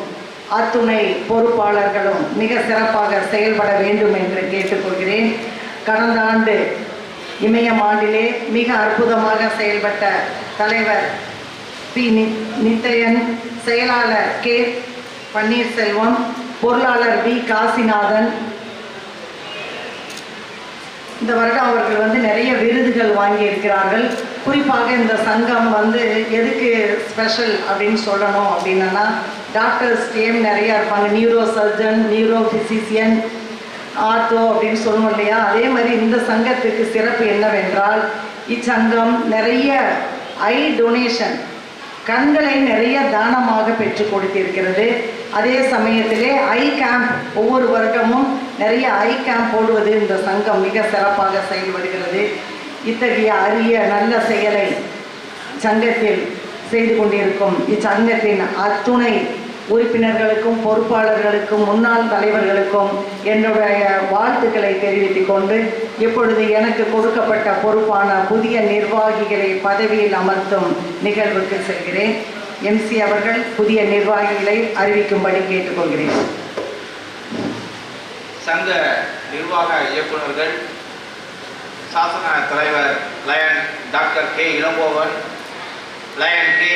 அத்துணை பொறுப்பாளர்களும் மிக சிறப்பாக செயல்பட வேண்டும் என்று கேட்டுக்கொள்கிறேன். கடந்த ஆண்டு இமயம் ஆண்டிலே மிக அற்புதமாக செயல்பட்ட தலைவர் பி. நித்தையன், செயலாளர் கே. பன்னீர்செல்வம், பொருளாளர் வி. காசிநாதன், இந்த வருடம் அவர்கள் நிறைய விருதுகள் வாங்கி இருக்கிறார்கள். குறிப்பாக இந்த சங்கம் எதுக்கு ஸ்பெஷல் அப்படின்னு சொல்லணும் அப்படின்னா, டாக்டர்ஸ் டீம் நிறையா இருப்பாங்க, neuro surgeon, neuro physician, ortho அப்படின்னு சொல்லணும் இல்லையா. அதே மாதிரி இந்த சங்கத்துக்கு சிறப்பு என்னவென்றால், இச்சங்கம் நிறைய ஐ டொனேஷன், கண்களை நிறைய தானமாக பெற்று கொடுத்திருக்கிறது. அதே சமயத்திலே ஐ கேம்ப், ஒவ்வொரு வருடமும் நிறைய ஐ கேம்ப் போடுவது இந்த சங்கம் மிக சிறப்பாக செயல்படுகிறது. இத்தகைய அரிய நல்ல செயலை சங்கத்தில் செய்து கொண்டிருக்கும் இச்சங்கத்தின் அத்துணை உறுப்பினர்களுக்கும் பொறுப்பாளர்களுக்கும் முன்னாள் தலைவர்களுக்கும் என்னுடைய வாழ்த்துக்களை தெரிவித்துக் கொண்டு, இப்பொழுது எனக்கு கொடுக்கப்பட்ட பொறுப்பான புதிய நிர்வாகிகளை பதவியில் அமர்த்தும் நிகழ்வுக்கு செல்கிறேன். MC அவர்கள் புதிய நிர்வாகிகளை அறிவிக்கும்படி கேட்டுக்கொள்கிறேன். சங்க நிர்வாக இயக்குநர்கள், சாசன தலைவர் lion doctor K. Elangovan, lion K.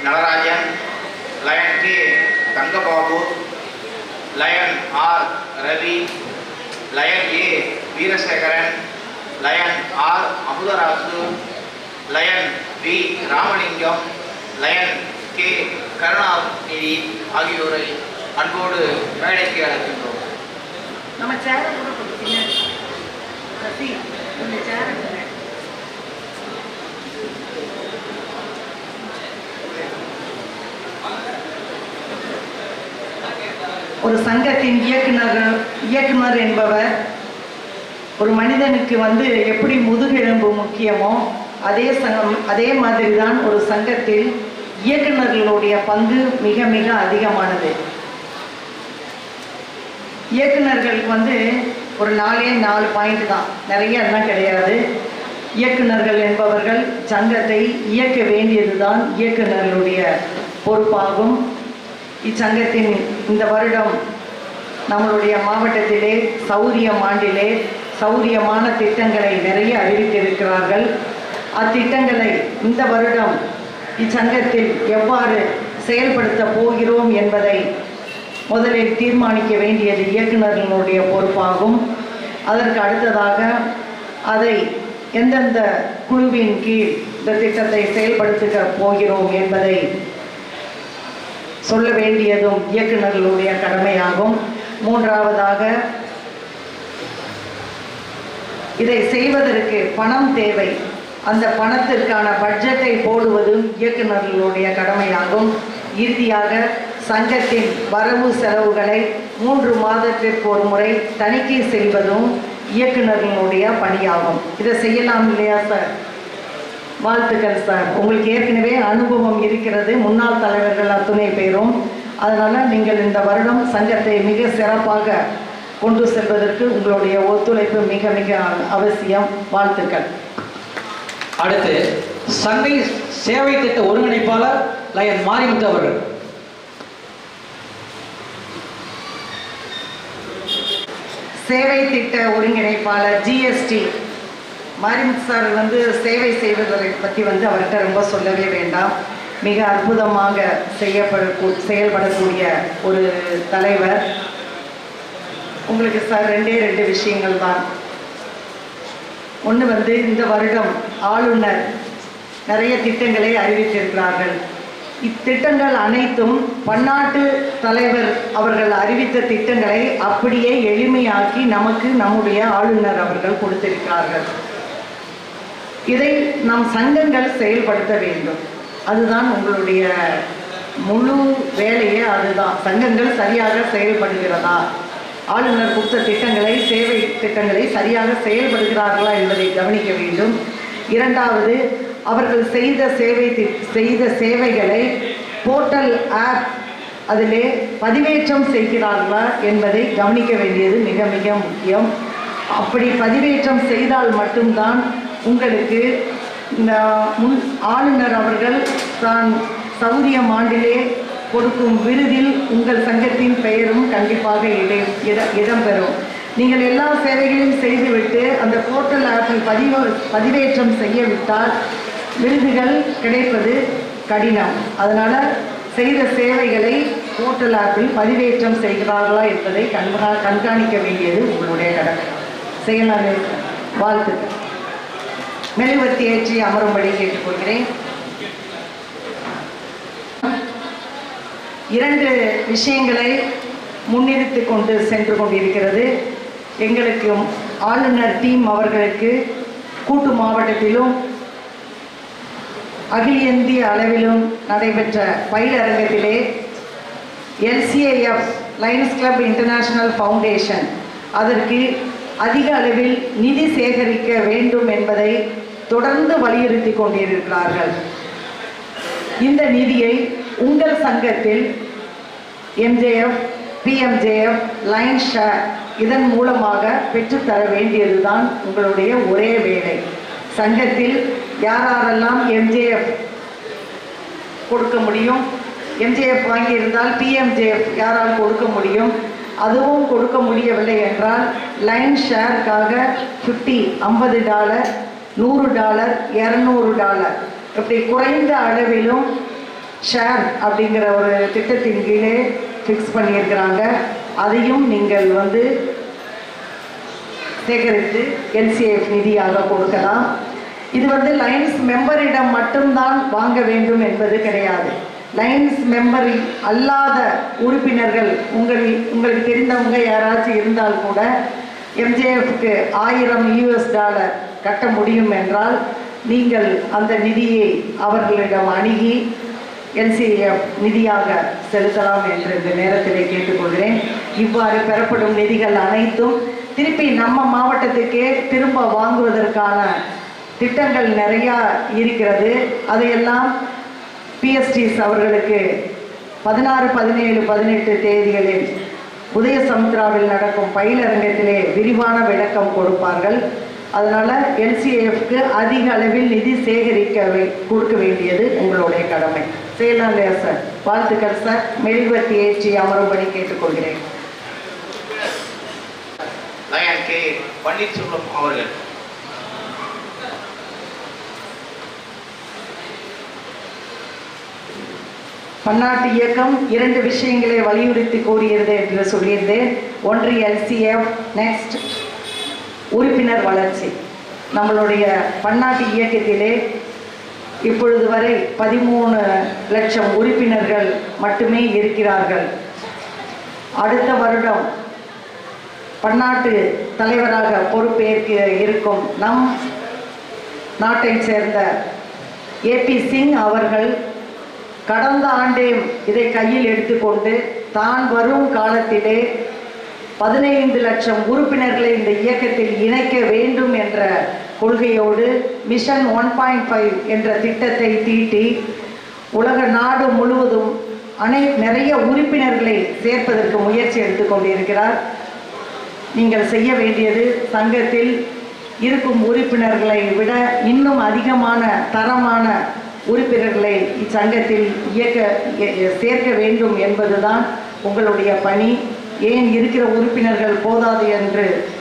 Natarajan, lion K. Thangababu, lion R. Ravi, lion A. Veerasekaran, lion R. Amudharasu, lion V. Ramalingam, lion K. Karunanidhi ஆகியோரை அன்போடு மேடைக்கு அழைக்கின்றோம். நம்ம சேரை கூட கொடுத்தீங்க. ஒரு சங்கத்தின் இயக்குனர் என்பவர் ஒரு மனிதனுக்கு எப்படி முதுகெலும்பு முக்கியமோ அதே மாதிரி தான் ஒரு சங்கத்தில் இயக்குநர்களுடைய பங்கு மிக மிக அதிகமானது. இயக்குநர்கள் ஒரு 4 பாயிண்ட் தான், நிறைய எல்லாம் கிடையாது. இயக்குநர்கள் என்பவர்கள் சங்கத்தை இயக்க வேண்டியதுதான் இயக்குநர்களுடைய பொறுப்பாகும். இச்சங்கத்தின் இந்த வருடம் நம்மளுடைய மாவட்டத்திலே சௌரியம் ஆண்டிலே சௌரியமான திட்டங்களை நிறைய அறிவித்திருக்கிறார்கள். அத்திட்டங்களை இந்த வருடம் இச்சங்கத்தில் எவ்வாறு செயல்படுத்த போகிறோம் என்பதை முதலில் தீர்மானிக்க வேண்டியது இயக்குநர்களுடைய பொறுப்பாகும். அதற்கு அடுத்ததாக அதை எந்தெந்த குழுவின் கீழ் இந்த திட்டத்தை செயல்படுத்த போகிறோம் என்பதை சொல்ல வேண்டியதும் இயக்குநர்களுடைய கடமையாகும். மூன்றாவதாக இதை செய்வதற்கு பணம் தேவை, அந்த பணத்திற்கான பட்ஜெட்டை போடுவதும் இயக்குநர்களுடைய கடமையாகும். இறுதியாக சங்கத்தின் வரவு செலவுகளை 3 மாதத்திற்கு ஒரு முறை தணிக்கை செய்வதும் இயக்குநர்களுடைய பணியாகும். இதை செய்யலாம் இல்லையா சார்? வாழ்த்துக்கள் சார். உங்களுக்கு ஏற்கனவே அனுபவம் இருக்கிறது, முன்னாள் தலைவர்கள் அத்துணை பேரும். அதனால் நீங்கள் இந்த வருடம் சங்கத்தை மிக சிறப்பாக கொண்டு செல்வதற்கு உங்களுடைய ஒத்துழைப்பு மிக மிக அவசியம். வாழ்த்துக்கள். அடுத்து சங்கை சேவை திட்ட ஒருங்கிணைப்பாளர் லயன் மாரிமுத்து அவர்கள். சேவை திட்ட ஒருங்கிணைப்பாளர் GST மாரிமுத்து சார் சேவை செய்வதை பற்றி அவர்கிட்ட ரொம்ப சொல்லவே வேண்டாம். மிக அற்புதமாக செயல்படக்கூடிய ஒரு தலைவர். உங்களுக்கு சார் 2 விஷயங்கள் தான். ஒன்று இந்த வருடம் ஆளுநர் நிறைய திட்டங்களை அறிவித்திருக்கிறார்கள். இத்திட்டங்கள் அனைத்தும் பன்னாட்டு தலைவர் அவர்கள் அறிவித்த திட்டங்களை அப்படியே எளிமையாக்கி நமக்கு நம்முடைய ஆளுநர் அவர்கள் கொடுத்திருக்கிறார்கள். இதை நம் சங்கங்கள் செயல்படுத்த வேண்டும். அதுதான் உங்களுடைய முழு வேலையே அதுதான். சங்கங்கள் சரியாக செயல்படுகிறதா, ஆளுநர் கொடுத்த திட்டங்களை, சேவை திட்டங்களை சரியாக செயல்படுகிறார்களா என்பதை கவனிக்க வேண்டும். இரண்டாவது, அவர்கள் செய்த சேவைகளை போர்ட்டல் ஆப் அதிலே பதிவேற்றம் செய்கிறார்களா என்பதை கவனிக்க வேண்டியது மிக மிக முக்கியம். அப்படி பதிவேற்றம் செய்தால் மட்டும்தான் உங்களுக்கு ஆளுநர் அவர்கள் தான் சௌரியம் ஆண்டிலே கொடுக்கும் விருதில் உங்கள் சங்கத்தின் பெயரும் கண்டிப்பாக இடம்பெறும். நீங்கள் எல்லா சேவைகளையும் செய்துவிட்டு அந்த போர்ட்டல் ஆப்பில் பதிவேற்றம் செய்யவிட்டால் விருதுகள் கிடைப்பது கடினம். அதனால் செய்த சேவைகளை போர்ட்டல் ஆப்பில் பதிவேற்றம் செய்கிறார்களா என்பதை கண்காணிக்க வேண்டியது உங்களுடைய கடமை. செய்யலாம். வாழ்த்துக்கள். மெழுகுவர்த்தி ஏற்றி அமரும்படி கேட்டுக்கொள்கிறேன். 2 விஷயங்களை முன்னிறுத்தி கொண்டு சென்று கொண்டிருக்கிறது. எங்களுக்கு ஆளுநர் டீம் அவர்களுக்கு கூட்டு மாவட்டத்திலும் அகில இந்திய அளவிலும் நடைபெற்ற பயிலரங்கத்திலே LCIF Lions club international foundation அதற்கு அதிக அளவில் நிதி சேகரிக்க வேண்டும் என்பதை தொடர்ந்து வலியுறுத்தி கொண்டிருக்கிறார்கள். இந்த நிதியை உங்கள் சங்கத்தில் MJF, PMJF, லயன்ஸ் ஷேர் இதன் மூலமாக பெற்றுத்தர வேண்டியதுதான் உங்களுடைய ஒரே வேலை. சங்கத்தில் யாரெல்லாம் MJF கொடுக்க முடியும், MJF வாங்கியிருந்தால் PMJF யாரால் கொடுக்க முடியும், அதுவும் கொடுக்க முடியவில்லை என்றால் லைன் ஷேருக்காக $50 $100 $200 இப்படி குறைந்த அளவிலும் ஷேர் அப்படிங்கிற ஒரு திட்டத்தின் கீழே ஃபிக்ஸ் பண்ணியிருக்கிறாங்க. அதையும் நீங்கள் சேகரித்து LCIF நிதியாக கொடுக்கலாம். இது லயன்ஸ் மெம்பரிடம் மட்டும்தான் வாங்க வேண்டும் என்பது கிடையாது. லயன்ஸ் மெம்பர் அல்லாத உறுப்பினர்கள் உங்களுக்கு தெரிந்தவங்க யாராச்சும் இருந்தால் கூட MJFக்கு $1000 கட்ட முடியும் என்றால் நீங்கள் அந்த நிதியை அவர்களிடம் அணுகி LCIF நிதியாக செலுத்தலாம் என்று இந்த நேரத்திலே கேட்டுக்கொள்கிறேன். இவ்வாறு பெறப்படும் நிதிகள் அனைத்தும் திருப்பி நம்ம மாவட்டத்துக்கே திரும்ப வாங்குவதற்கான திட்டங்கள் நிறையா இருக்கிறது. அதையெல்லாம் PSTs அவர்களுக்கு 16, 17, 18 தேதிகளில் உதயசமுத்திராவில் நடக்கும் பயிலரங்கத்திலே விரிவான விளக்கம் கொடுப்பார்கள். அதனால் LCIFக்கு அதிக அளவில் நிதி கொடுக்க வேண்டியது உங்களுடைய கடமை. செய்யலாம் இல்லையா சார்? வாழ்த்துக்கள் சார். மெழுகுவர்த்தி ஏற்றி அமரும்படி கேட்டுக்கொள்கிறேன். லயன் கே பன்னீர்செல்வம் அவர்கள். பன்னாட்டு இயக்கம் 2 விஷயங்களை வலியுறுத்தி கூறுகிறது என்று சொல்லியிருந்தேன். ஒன்று LCIF, நெக்ஸ்ட் உறுப்பினர் வளர்ச்சி. நம்மளுடைய பன்னாட்டு இயக்கத்திலே இப்பொழுது வரை 13 லட்சம் உறுப்பினர்கள் மட்டுமே இருக்கிறார்கள். அடுத்த வருடம் பன்னாட்டு தலைவராக பொறுப்பேற்க இருக்கும் நம் நாட்டை சேர்ந்த AP சிங் அவர்கள் கடந்த ஆண்டே இதை கையில் எடுத்துக்கொண்டு தான் வரும் காலத்திலே 15 லட்சம் உறுப்பினர்களை இந்த இயக்கத்தில் இணைக்க வேண்டும் என்ற கொள்கையோடு மிஷன் 1.5 என்ற திட்டத்தை தீட்டி உலக நாடு முழுவதும் நிறைய உறுப்பினர்களை சேர்ப்பதற்கு முயற்சி எடுத்துக்கொண்டிருக்கிறார். நீங்கள் செய்ய வேண்டியது சங்கத்தில் இருக்கும் உறுப்பினர்களை விட இன்னும் அதிகமான தரமான உறுப்பினர்களை இச்சங்கத்தில் சேர்க்க வேண்டும் என்பதுதான் உங்களுடைய பணி. ஏன் இருக்கிற உறுப்பினர்கள்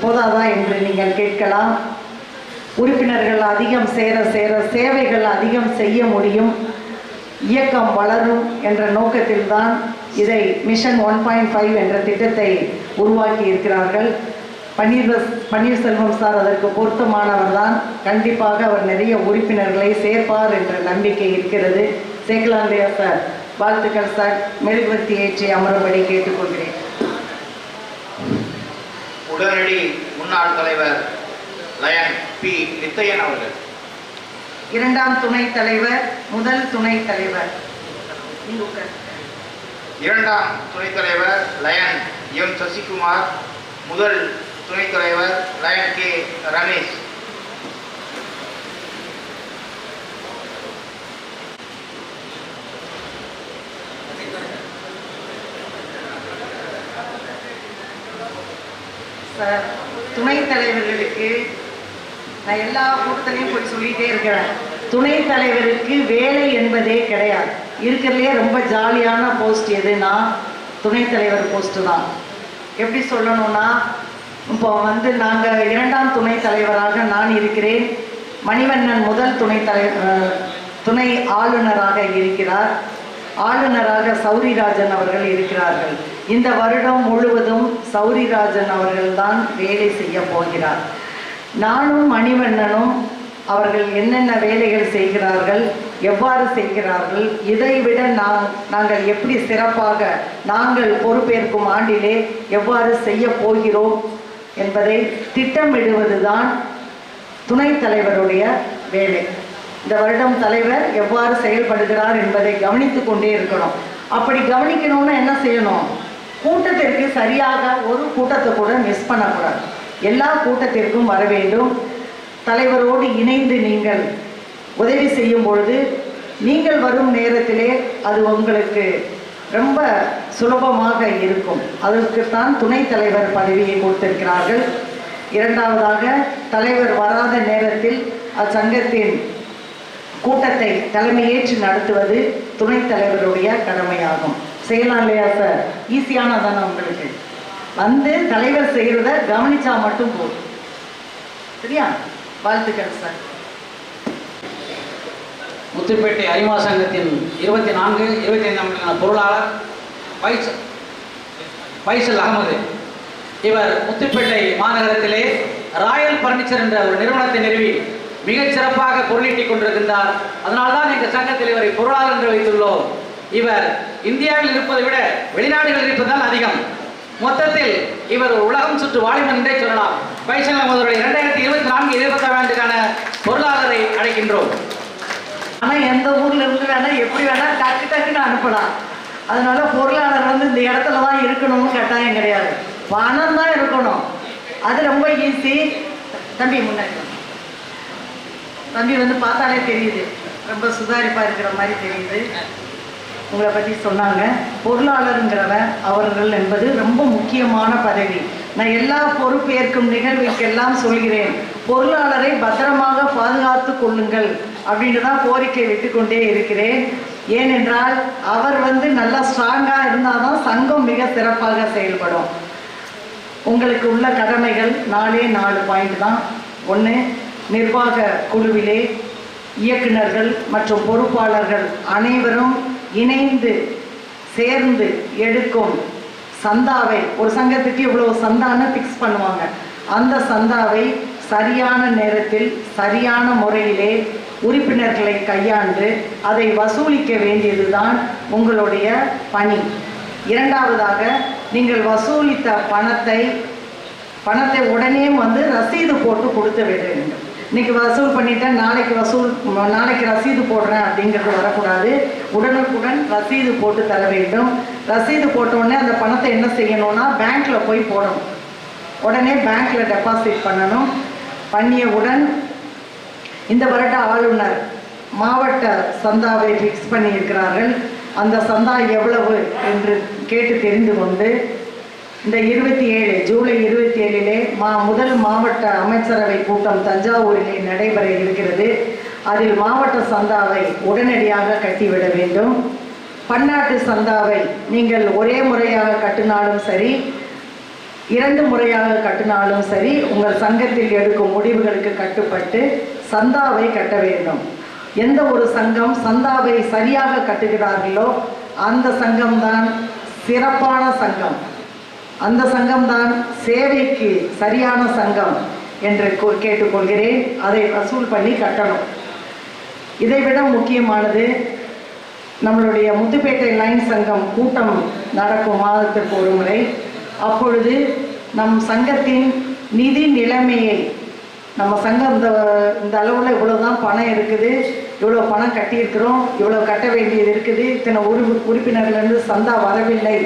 போதாதா என்று நீங்கள் கேட்கலாம். உறுப்பினர்கள் அதிகம் சேர சேவைகள் அதிகம் செய்ய முடியும், இயக்கம் வளரும் என்ற நோக்கத்தில்தான் இதை மிஷன் 1.5 என்ற திட்டத்தை உருவாக்கி இருக்கிறார்கள். பன்னீர்செல்வம் சார் அதற்கு பொருத்தமானவர் தான். கண்டிப்பாக அவர் நிறைய உறுப்பினர்களை சேர்ப்பார் என்ற நம்பிக்கை இருக்கிறது. சேர்க்கலாம் இல்லையா சார்? வாழ்த்துக்கள் சார். மெழுகுவர்த்தி ஏற்றி அமரும்படி கேட்டுக்கொள்கிறேன். உடனடி முன்னாள் தலைவர் லயன் P. நித்தையன் அவர்கள். 2ஆம் துணைத் தலைவர், முதல் துணைத் தலைவர். இரண்டாம் துணைத் தலைவர் லயன் எம் சசிகுமார், முதல் துணைத் தலைவர் லயன் கே ரமேஷ். சார், துணைத் தலைவர்களுக்கு நான் எல்லா கூட்டத்திலையும் போய் சொல்லிகிட்டே இருக்கிறேன். துணைத் தலைவருக்கு வேலை என்பதே கிடையாது. இருக்கிறதுலே ரொம்ப ஜாலியான போஸ்ட் எதுனா துணைத் தலைவர் போஸ்ட்டு தான். எப்படி சொல்லணும்னா, இப்போ நாங்கள் இரண்டாம் துணைத் தலைவராக நான் இருக்கிறேன். மணிவண்ணன் முதல் துணை ஆளுநராக இருக்கிறார். ஆளுநராக சௌரிராஜன் அவர்கள் இருக்கிறார்கள். இந்த வருடம் முழுவதும் சௌரிராஜன் அவர்கள்தான் வேலை செய்ய போகிறார். நானும் மணிவண்ணனும் அவர்கள் என்னென்ன வேலைகள் செய்கிறார்கள், எவ்வாறு செய்கிறார்கள், இதைவிட நாங்கள் எப்படி சிறப்பாக நாங்கள் பொறுப்பேற்கும் ஆண்டிலே எவ்வாறு செய்ய போகிறோம் என்பதை திட்டமிடுவதுதான் துணைத் தலைவருடைய வேலை. இந்த வருடம் தலைவர் எவ்வாறு செயல்படுகிறார் என்பதை கவனித்து கொண்டே இருக்கணும். அப்படி கவனிக்கணும்னா என்ன செய்யணும்? கூட்டத்திற்கு சரியாக ஒரு கூட்டத்தை கூட மிஸ் பண்ணக்கூடாது. எல்லா கூட்டத்திற்கும் வர வேண்டும். தலைவரோடு இணைந்து நீங்கள் உதவி செய்யும் பொழுது நீங்கள் வரும் நேரத்திலே அது உங்களுக்கு ரொம்ப சுலபமாக இருக்கும். அதற்குத்தான் துணைத் தலைவர் பதவியை கொடுத்திருக்கிறார்கள். இரண்டாவதாக, தலைவர் வராத நேரத்தில் அச்சங்கத்தின் கூட்டத்தை தலைமையேற்று நடத்துவது துணைத் தலைவருடைய கடமையாகும். செய்யலாம் இல்லையா சார்? ஈஸியானதானே உங்களுக்கு? தலைவர் செய்கிறத கவனிச்சா மட்டும் போதும். சரியா? வாழ்த்துக்கள் சார். முத்துப்பேட்டை அரிமா சங்கத்தின் 24, 25 பொருளாளர் பைசல் அகமது. இவர் முத்துப்பேட்டை மாநகரத்திலே ராயல் பர்னிச்சர் என்ற ஒரு நிறுவனத்தை நிறுவி மிகச் சிறப்பாக பொருளீட்டிக் கொண்டிருக்கின்றார். அதனால்தான் எங்கள் சங்கத்தில் இவரை பொருளாளர் என்று வைத்துள்ளோம். இவர் இந்தியாவில் இருப்பதை விட வெளிநாடுகளில் இருப்பதுதான் அதிகம். மொத்தத்தில் இவர் ஒரு உலகம் சுற்று வாலிபன் என்றே சொல்லலாம். பைசல் அகமதுடைய 2024-25 ஆண்டுக்கான பொருளாளரை அழைக்கின்றோம். ஆனால் எந்த ஊர்ல இருந்து வேணா எப்படி வேணா டக்குன்னு அனுப்பலாம். அதனால பொருளாளர் இந்த இடத்துல தான் இருக்கணும்னு கட்டாயம் கிடையாது. பணம் தான் இருக்கணும். அது ரொம்ப ஈஸி. தம்பி முன்னாடி தம்பி பார்த்தாலே தெரியுது, ரொம்ப சுதாரிப்பாக இருக்கிற மாதிரி தெரியுது. உங்களை பற்றி சொன்னாங்க. பொருளாளருங்கிறவன் அவர்கள் என்பது ரொம்ப முக்கியமான பதவி. நான் எல்லா பொறுப்பேற்கும் நிகழ்வுக்கெல்லாம் சொல்கிறேன், பொருளாளரை பத்திரமாக பாதுகாத்து கொள்ளுங்கள் அப்படின்னு தான் கோரிக்கை விட்டுக்கொண்டே இருக்கிறேன். ஏனென்றால் அவர் நல்லா ஸ்ட்ராங்காக இருந்தால் தான் சங்கம் மிக சிறப்பாக செயல்படும். உங்களுக்கு உள்ள கடமைகள் 4 பாயிண்ட் தான். 1, நிர்வாக குழுவிலே இயக்குநர்கள் மற்றும் பொறுப்பாளர்கள் அனைவரும் இணைந்து சேர்ந்து எடுக்கும் சந்தாவை, ஒரு சங்கத்துக்கு இவ்வளவு சந்தான்னு ஃபிக்ஸ் பண்ணுவாங்க. அந்த சந்தாவை சரியான நேரத்தில் சரியான முறையிலே உறுப்பினர்களை கையாண்டு அதை வசூலிக்க வேண்டியதுதான் உங்களுடைய பணி. இரண்டாவதாக, நீங்கள் வசூலித்த பணத்தை உடனே ரசீது போட்டு கொடுத்து விட வேண்டும். இன்னைக்கு வசூல் பண்ணிட்டேன், நாளைக்கு ரசீது போடுறேன் அப்படிங்கிறது வரக்கூடாது. உடனுக்குடன் ரசீது போட்டு தர வேண்டும். ரசீது போட்டோடனே அந்த பணத்தை என்ன செய்யணும்னா பேங்க்ல போய் போடணும். உடனே பேங்க்ல டெபாசிட் பண்ணணும். பண்ணியவுடன் இந்த வருட ஆளுநர் மாவட்ட சந்தாவை ஃபிக்ஸ் பண்ணியிருக்கிறார்கள். அந்த சந்தா எவ்வளவு என்று கேட்டு தெரிந்து கொண்டு இந்த 27 ஜூலை 27 முதல் மாவட்ட அமைச்சரவை கூட்டம் தஞ்சாவூரிலே நடைபெற இருக்கிறது. அதில் மாவட்ட சந்தாவை உடனடியாக கட்டிவிட வேண்டும். பன்னாட்டு சந்தாவை நீங்கள் ஒரே முறையாக கட்டினாலும் சரி, 2 முறையாக கட்டினாலும் சரி, உங்கள் சங்கத்தில் எடுக்கும் முடிவுகளுக்கு கட்டுப்பட்டு சந்தாவை கட்ட வேண்டும். எந்த ஒரு சங்கம் சந்தாவை சரியாக கட்டுகிறார்களோ அந்த சங்கம்தான் சிறப்பான சங்கம், அந்த சங்கம்தான் சேவைக்கு சரியான சங்கம் என்று கேட்டுக்கொள்கிறேன். அதை வசூல் பண்ணி கட்டணும். இதைவிட முக்கியமானது, நம்மளுடைய முத்துப்பேட்டை லைன் சங்கம் கூட்டம் நடக்கும் மாதத்திற்கு ஒரு முறை. அப்பொழுது நம் சங்கத்தின் நிதி நிலைமையை, நம்ம சங்கம் இந்த அளவில் இவ்வளோதான் பணம் இருக்குது, இவ்வளோ பணம் கட்டியிருக்கிறோம், இவ்வளோ கட்ட வேண்டியது இருக்குது, இத்தனை உறுப்பினர்லேருந்து சந்தா வரவில்லை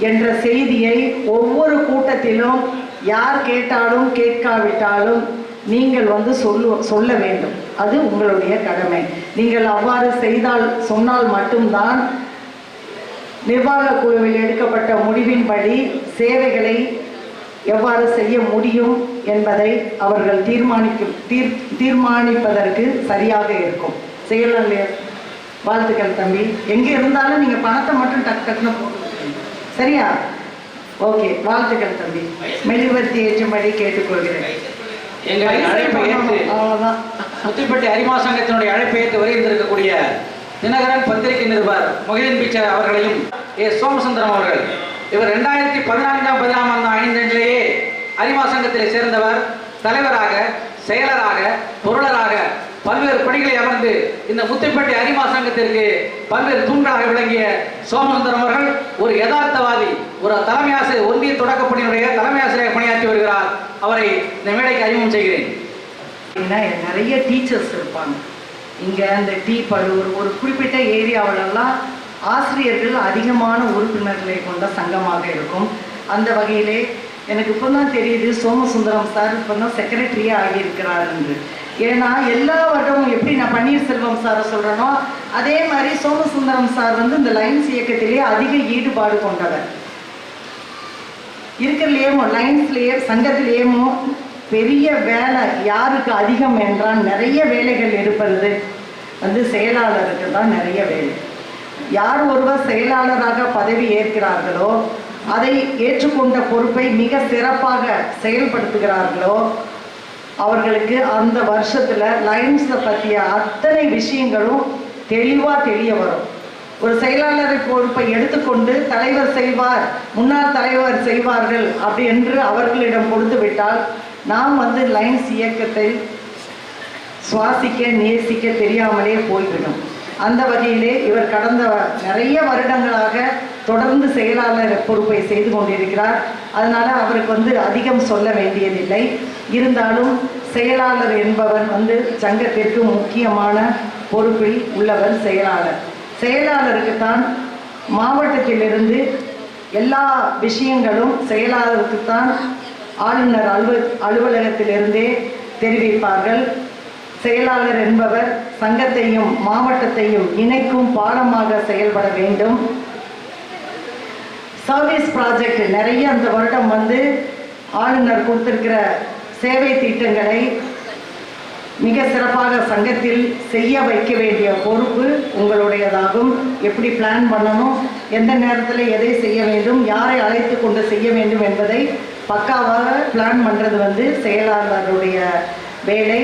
என்ற செய்தியை ஒவ்வொரு கூட்டத்திலும் யார் கேட்டாலும் கேட்காவிட்டாலும் நீங்கள் வந்து சொல்ல வேண்டும். அது உங்களுடைய கடமை. நீங்கள் அவ்வாறு சொன்னால் மட்டும்தான் நிர்வாக குழுவில் எடுக்கப்பட்ட முடிவின்படி சேவைகளை எவ்வாறு செய்ய முடியும் என்பதை அவர்கள் தீர்மானிப்பதற்கு சரியாக இருக்கும். செயலாளர் வாழ்த்துக்கள் தம்பி. எங்கே இருந்தாலும் நீங்கள் பணத்தை மட்டும் டக்குன்னு போட்டு சரியா? ஓகே, வாழ்த்துக்கள் தம்பி. மெழுகுவர்த்தி ஏற்றும்படி கேட்டுக்கொள்கிறேன். எங்களை அழைப்பை ஏற்று முத்துப்பேட்டை அரிமா சங்கத்தினுடைய அழைப்பை ஏற்று வருகின்றிருக்கக்கூடிய தினகரன் பத்திரிகை நிருபர் மொஹிதீன் பிச்சர் அவர்களையும் சோமசுந்தரம் அவர்கள், இவர் 2014-15 ஐந்திலேயே அரிமா சங்கத்திலே சேர்ந்தவர். தலைவராக, செயலராக, பொருளராக பல்வேறு பணிகளை அமர்ந்து இந்த முத்துப்பேட்டை அரிமா சங்கத்திற்கு பல்வேறு தூண்களாக விளங்கிய சோமசுந்தரம் அவர்கள் ஒரு யதார்த்தவாதி, ஒரு தலைமை ஆசிரியர், ஒன்றிய தொடக்கப்பணியினுடைய தலைமை ஆசிரியர் பணியாற்றி வருகிறார். அவரை இந்த மேடைக்கு அறிமுகம் செய்கிறேன். நிறைய டீச்சர்ஸ் இருப்பாங்க இங்கே. அந்த பலூர் ஒரு குறிப்பிட்ட ஏரியாவிலெல்லாம் ஆசிரியர்கள் அதிகமான உறுப்பினர்களை கொண்ட சங்கமாக இருக்கும். அந்த வகையிலே எனக்கு இப்போ தான் தெரியுது சோமசுந்தரம் சார் இப்போ தான் செக்ரட்டரியே ஆகியிருக்கிறார் என்று. ஏன்னா எல்லா வருடமும் எப்படி நான் பன்னீர்செல்வம் சாரை சொல்கிறேனோ அதே மாதிரி சோமசுந்தரம் சார் வந்து இந்த லைன்ஸ் இயக்கத்திலேயே அதிக ஈடுபாடு கொண்டவர். இருக்கிறதுலேயேமோ லைன்ஸ்லேயே சங்கத்திலேயேமோ பெரிய வேலை யாருக்கு அதிகம் என்றால் நிறைய வேலைகள் இருப்பது வந்து செயலாளருக்கு தான் நிறைய வேலை. யார் ஒருவர் செயலாளராக பதவி ஏற்கிறார்களோ அதை ஏற்றுக்கொண்ட பொறுப்பை மிக சிறப்பாக செயல்படுத்துகிறார்களோ அவர்களுக்கு அந்த வருஷத்தில் லைன்ஸை பற்றிய அத்தனை விஷயங்களும் தெளிவாக தெரிய வரும். ஒரு செயலாளரை பொறுப்பை எடுத்துக்கொண்டு தலைவர் செய்வார், முன்னாள் தலைவர் செய்வார்கள் அப்படி என்று அவர்களிடம் கொடுத்து விட்டால் நாம் வந்து லைன்ஸ் இயக்கத்தை சுவாசிக்க நேசிக்க தெரியாமலே போய்விடும். அந்த வகையிலே இவர் கடந்த நிறைய வருடங்களாக தொடர்ந்து செயலாளர் பொறுப்பை செய்து கொண்டிருக்கிறார். அதனால் அவருக்கு வந்து அதிகம் சொல்ல வேண்டியதில்லை. இருந்தாலும் செயலாளர் என்பவர் வந்து சங்கத்திற்கு முக்கியமான பொறுப்பில் உள்ளவர் செயலாளர். செயலாளருக்குத்தான் மாவட்டத்திலிருந்து எல்லா விஷயங்களும் செயலாளருக்குத்தான் ஆளுநர் அலுவலகத்திலிருந்தே தெரிவிப்பார்கள். செயலாளர் என்பவர் சங்கத்தையும் மாவட்டத்தையும் இணைக்கும் பாலமாக செயல்பட வேண்டும். சர்வீஸ் ப்ராஜெக்ட் நிறைய அந்த வருடம் வந்து ஆளுநர் கொடுத்திருக்கிற சேவை திட்டங்களை மிக சிறப்பாக சங்கத்தில் செய்ய வைக்க வேண்டிய பொறுப்பு உங்களுடையதாகும். எப்படி பிளான் பண்ணணும், எந்த நேரத்தில் எதை செய்ய வேண்டும், யாரை அழைத்து கொண்டு செய்ய வேண்டும் என்பதை பக்காவாக பிளான் பண்ணுறது வந்து செயலாளருடைய வேலை.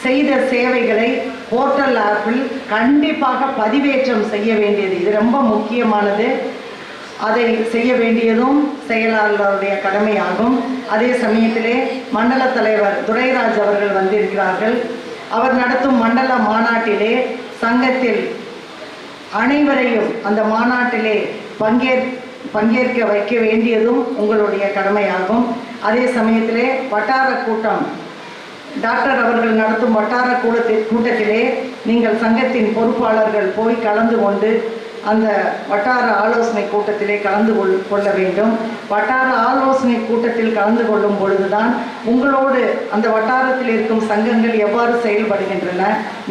செய்த சேவைகளை போர்ட்டல் ஆப்பில் கண்டிப்பாக பதிவேற்றம் செய்ய வேண்டியது, இது ரொம்ப முக்கியமானது. அதை செய்ய வேண்டியதும் செயலாளருடைய கடமையாகும். அதே சமயத்திலே மண்டல தலைவர் துரைராஜ் அவர்கள் வந்திருக்கிறார்கள். அவர் நடத்தும் மண்டல மாநாட்டிலே சங்கத்தில் அனைவரையும் அந்த மாநாட்டிலே பங்கேற்க வைக்க வேண்டியதும் உங்களுடைய கடமையாகும். அதே சமயத்திலே வட்டார கூட்டம் டாக்டர் அவர்கள் நடத்தும் வட்டார கூட்டத்திலே நீங்கள் சங்கத்தின் பொறுப்பாளர்கள் போய் கலந்து கொண்டு அந்த வட்டார ஆலோசனை கூட்டத்திலே கலந்து கொள்ள வேண்டும். வட்டார ஆலோசனை கூட்டத்தில் கலந்து கொள்ளும் பொழுதுதான் உங்களோடு அந்த வட்டாரத்தில் இருக்கும் சங்கங்கள் எவ்வாறு செயல்படுகின்றன,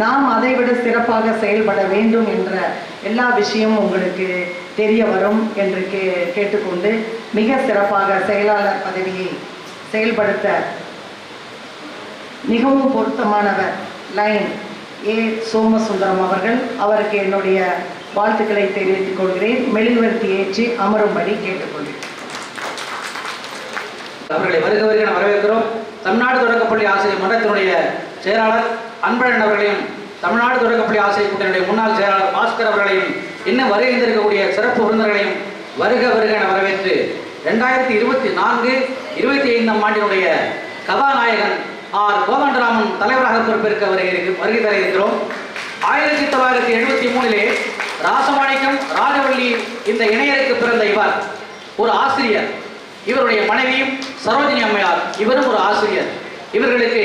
நாம் அதைவிட சிறப்பாக செயல்பட வேண்டும் என்ற எல்லா விஷயமும் உங்களுக்கு தெரிய வரும் என்று கேட்டுக்கொண்டு மிக சிறப்பாக செயலாளர் பதவியை செயல்படுத்த மிகவும் பொருத்தமானவர் லைன் சோமசுந்தரம் அவர்கள். அவருக்கு என்னுடைய வாழ்த்துக்களை தெரிவித்துக் கொள்கிறேன். மெழுகுவர்த்தி ஏற்றி அமரும்படி கேட்டுக்கொள்கிறேன். அவர்களை வருக வரவேற்கிறோம். தமிழ்நாடு தொடக்கப்பள்ளி ஆசிரியர் மன்றத்தினுடைய செயலாளர் அன்பழகன் அவர்களையும், தமிழ்நாடு தொடக்கப்பள்ளி ஆசிரியர் கூட்டத்தினுடைய முன்னாள் செயலாளர் பாஸ்கர் அவர்களையும், இன்னும் வருகின்றிருக்கக்கூடிய சிறப்பு விருந்தினர்களையும் வருக என வரவேற்று 2024-25 ஆண்டினுடைய கதாநாயகன் கோதண்டராமன் தலைவராக பொறுப்பேற்க வருகை தர இருக்கிறோம். 1973 ராசமாணிக்கம் ராஜவள்ளி இந்த இணையருக்கு பிறந்த இவர் ஒரு ஆசிரியர். இவருடைய மனைவியும் சரோஜினி அம்மையார், இவரும் ஒரு ஆசிரியர். இவர்களுக்கு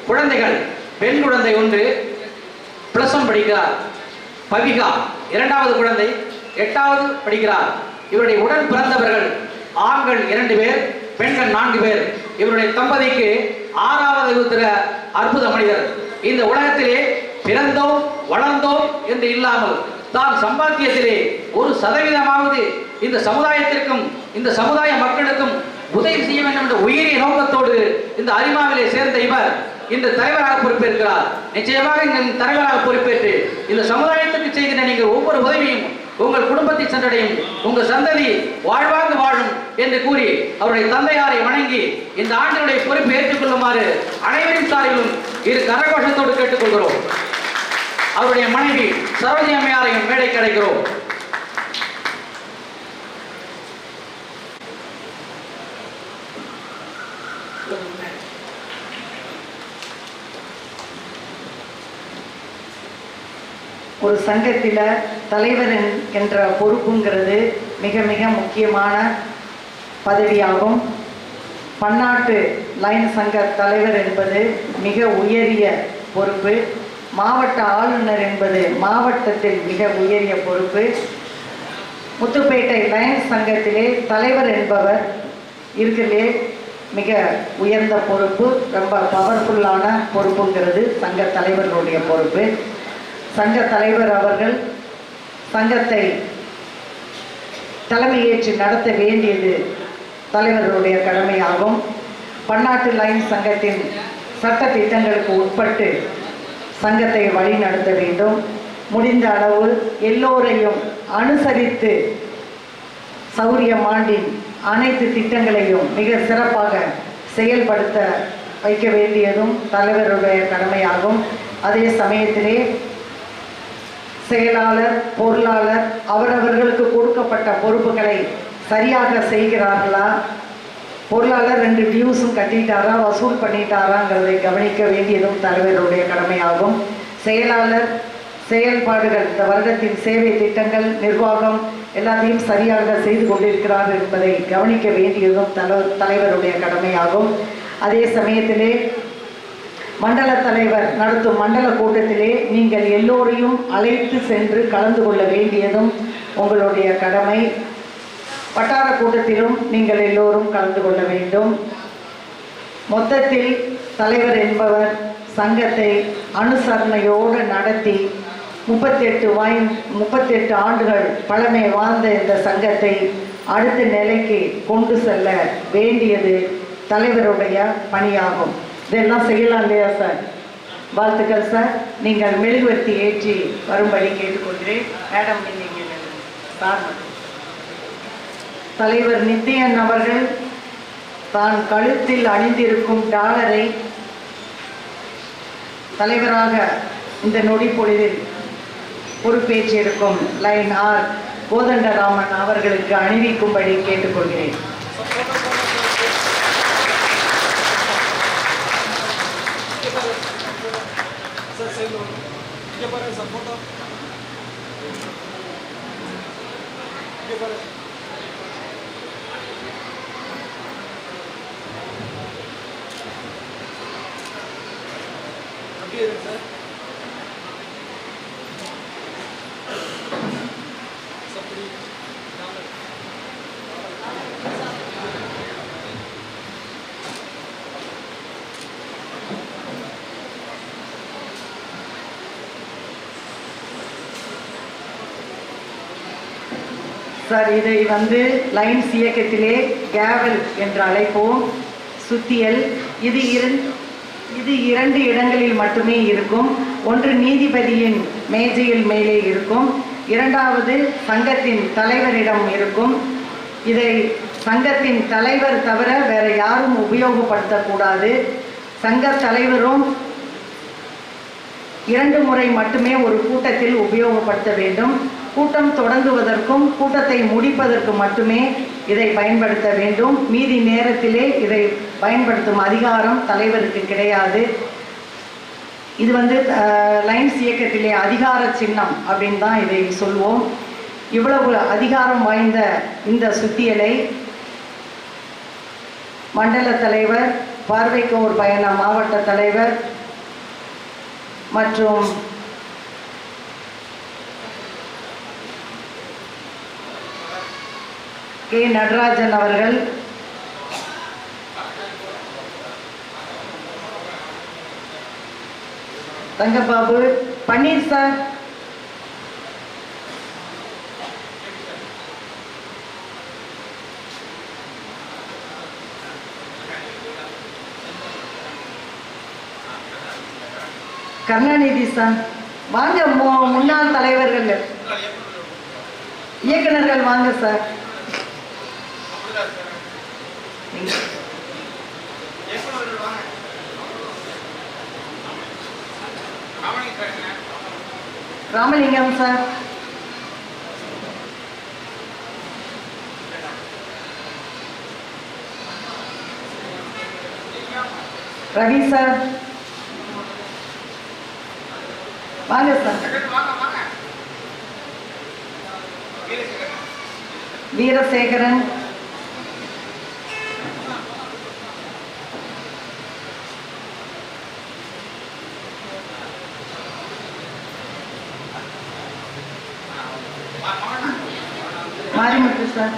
குழந்தைகள், பெண் குழந்தை ஒன்று, +1 படிக்கிறார். பவிகா 2வது குழந்தை 8வது படிக்கிறார். இவருடைய உடன் பிறந்தவர்கள் ஆண்கள் 2 பேர், பெண்கள் 4 பேர். இவருடைய தம்பதிக்கு 6வது வகுத்துல அற்புத மனிதர். இந்த உலகத்திலே பிறந்தோம் வளர்ந்தோம் என்று இல்லாமல் தான் சம்பாத்தியத்திலே 1% இந்த சமுதாயத்திற்கும் இந்த சமுதாய மக்களுக்கும் உதவி செய்ய வேண்டும் என்ற உயரிய நோக்கத்தோடு இந்த அரிமாவிலே சேர்ந்த இவர் இன்று தலைவராக பொறுப்பேற்கிறார். நிச்சயமாக இந்த தலைவராக பொறுப்பேற்று இந்த சமுதாயத்துக்கு செய்கிற நீங்கள் ஒவ்வொரு உதவியும் உங்கள் குடும்பத்தை சென்றடையும், உங்கள் சந்ததி வாழ்வாங்கு வாழும் என்று கூறி அவருடைய தந்தையாரை வணங்கி இந்த ஆண்டினுடைய பொறுப்பை ஏற்றுக்கொள்ளுமாறு அனைவரின் சார்பிலும் இரு கரகோஷத்தோடு கேட்டுக்கொள்கிறோம். அவருடைய மனைவி சரோஜி அம்மையாரையும் மேடைக்கு அழைக்கிறோம். ஒரு சங்கத்தில் தலைவர் என்ற பொறுப்புங்கிறது மிக மிக முக்கியமான பதவியாகும். பன்னாட்டு லைன் சங்க தலைவர் என்பது மிக உயரிய பொறுப்பு. மாவட்ட ஆளுநர் என்பது மாவட்டத்தில் மிக உயரிய பொறுப்பு. முத்துப்பேட்டை லைன் சங்கத்திலே தலைவர் என்பவர் இருக்கிறதே மிக உயர்ந்த பொறுப்பு, ரொம்ப பவர்ஃபுல்லான பொறுப்புங்கிறது சங்க தலைவர்களுடைய பொறுப்பு. சங்க தலைவர் அவர்கள் சங்கத்தை தலைமையேற்று நடத்த வேண்டியது தலைவர்களுடைய கடமையாகும். பன்னாட்டு லைன் சங்கத்தின் சட்ட திட்டங்களுக்கு உட்பட்டு சங்கத்தை வழி நடத்த வேண்டும். முடிந்த அளவு எல்லோரையும் அனுசரித்து சௌரியமாண்டின் அனைத்து திட்டங்களையும் மிக சிறப்பாக செயல்படுத்த வைக்க வேண்டியதும் தலைவருடைய கடமையாகும். அதே சமயத்திலே செயலாளர், பொருளாளர் அவரவர்களுக்கு கொடுக்கப்பட்ட பொறுப்புகளை சரியாக செய்கிறார்களா, பொருளாளர் 2 டியூஸும் கட்டிட்டாரா, வசூல் பண்ணிட்டாராங்கிறதை கவனிக்க வேண்டியதும் தலைவருடைய கடமையாகும். செயலாளர் செயல்பாடுகள், இந்த வருடத்தின் சேவை திட்டங்கள், நிர்வாகம் எல்லாத்தையும் சரியாக செய்து கொண்டிருக்கிறார் என்பதை கவனிக்க வேண்டியதும் தலைவருடைய கடமையாகும். அதே சமயத்திலே மண்டல தலைவர் நடத்தும் மண்டல கூட்டத்திலே நீங்கள் எல்லோரையும் அழைத்து சென்று கலந்து கொள்ள வேண்டியதும் உங்களுடைய கடமை. வட்டார கூட்டத்திலும் நீங்கள் எல்லோரும் கலந்து கொள்ள வேண்டும். மொத்தத்தில் தலைவர் என்பவர் சங்கத்தை அனுசரணையோடு நடத்தி 38 ஆண்டுகள் பழமை வாழ்ந்த இந்த சங்கத்தை அடுத்த நிலைக்கு கொண்டு செல்ல வேண்டியது தலைவருடைய பணியாகும். இதெல்லாம் செய்யலாம் இல்லையா சார்? வாழ்த்துக்கள் சார். நீங்கள் மெழுகுவர்த்தி ஏற்றி வரும்படி கேட்டுக்கொள்கிறேன். மேடம், நீங்கள் சார். தலைவர் நித்யன் அவர்கள் தான் கழுத்தில் அணிந்திருக்கும் டாலரை தலைவராக இந்த நொடி பொழுதில் பொறுப்பேற்றிருக்கும் லைன் ஆர் கோதண்டராமன் அவர்களுக்கு அணிவிக்கும்படி கேட்டுக்கொள்கிறேன். சார், இதை லைன்ஸ் இயக்கத்திலே கேவல் என்று அழைப்போம். சுத்தியல் இது 2 இடங்களில் மட்டுமே இருக்கும். ஒன்று நீதிபதியின் மேஜையில் மேலே இருக்கும், 2வது சங்கத்தின் தலைவரிடம் இருக்கும். இதை சங்கத்தின் தலைவர் தவிர வேற யாரும் உபயோகப்படுத்தக்கூடாது. சங்க தலைவரும் 2 முறை மட்டுமே ஒரு கூட்டத்தில் உபயோகப்படுத்த வேண்டும். கூட்டம் தொடங்குவதற்கும் கூட்டத்தை முடிப்பதற்கு மட்டுமே இதை பயன்படுத்த வேண்டும். மீதி நேரத்திலே இதை பயன்படுத்தும் அதிகாரம் தலைவருக்கு கிடையாது. இது லைன்ஸ் இயக்கத்திலே அதிகார சின்னம் அப்படின்னு தான் இதை சொல்வோம். இவ்வளவு அதிகாரம் வாய்ந்த இந்த சுத்தியலை மண்டல தலைவர், பார்வைக்கோர் பயண மாவட்ட தலைவர் மற்றும் கே நடராஜன் அவர்கள், தங்கபாபு, பன்னீர் சார், கருணாநிதி சார் வாங்க. முன்னாள் தலைவர்கள் இயக்குநர்கள் வாங்க sir. Ramalingam sir, Ravi sir வாங்க சார். வீரசேகரன், மாரிமுத்து சார்,